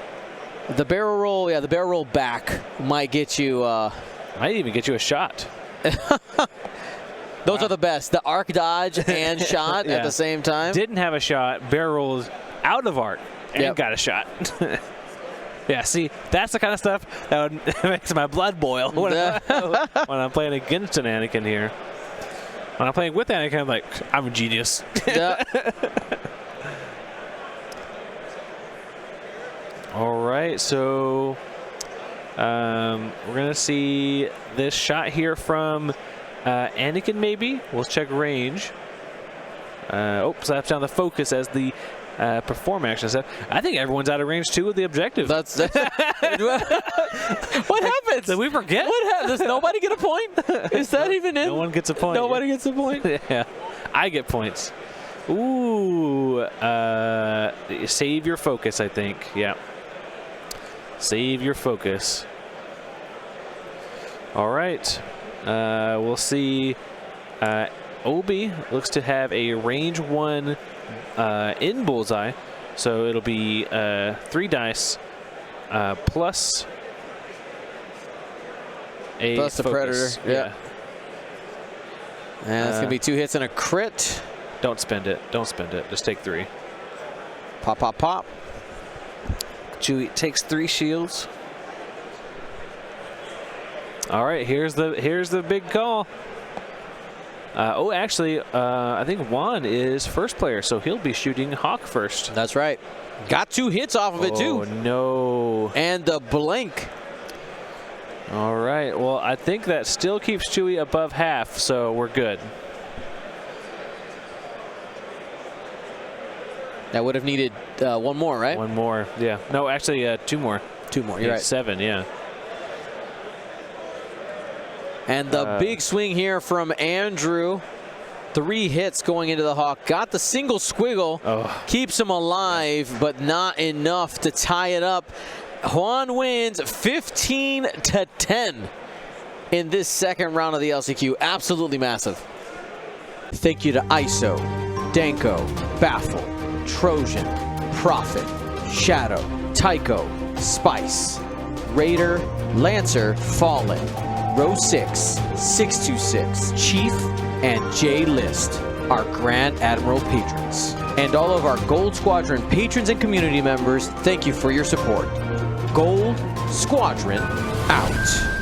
The barrel roll, yeah, the barrel roll back might get you. Might even get you a shot. Those are the best. The arc dodge and shot at the same time. Didn't have a shot. Barreled out of arc and got a shot. Yeah, see, that's the kind of stuff that makes my blood boil when I'm playing against an Anakin here. When I'm playing with Anakin, I'm like, I'm a genius. Yeah. All right, so we're going to see this shot here from Anakin, maybe. We'll check range. Slaps down the focus as the perform action set. I think everyone's out of range too with the objective. That's what happens? Did we forget? What happens? Does nobody get a point? Is that even in? No one gets a point. Nobody gets a point? Yeah, I get points. Ooh, save your focus, I think. Yeah. Save your focus. All right. We'll see. Obi looks to have a range 1 in bullseye, so it'll be 3 dice plus a plus the focus. predator. Yeah. And it's gonna be 2 hits and a crit. Don't spend it. Don't spend it. Just take 3. Pop, pop, pop. Chewie takes 3 shields. All right, here's the big call. Oh, actually, I think Juan is first player, so he'll be shooting Hawk first. That's right. Got 2 hits off of it, too. Oh, no. And the blink. All right, well, I think that still keeps Chewie above half, so we're good. That would have needed 1 more, right? 1 more, yeah. No, actually, 2 more. 2 more, you're right. 7, yeah. And the big swing here from Andrew. 3 hits going into the Hawk. Got the single squiggle. Oh. Keeps him alive, but not enough to tie it up. Juan wins 15-10 in this second round of the LCQ. Absolutely massive. Thank you to ISO, Danko, Baffle, Trojan, Prophet, Shadow, Tycho, Spice, Raider, Lancer, Fallen, Row 6, 626, Chief, and J-List, our Grand Admiral patrons. And all of our Gold Squadron patrons and community members, thank you for your support. Gold Squadron out.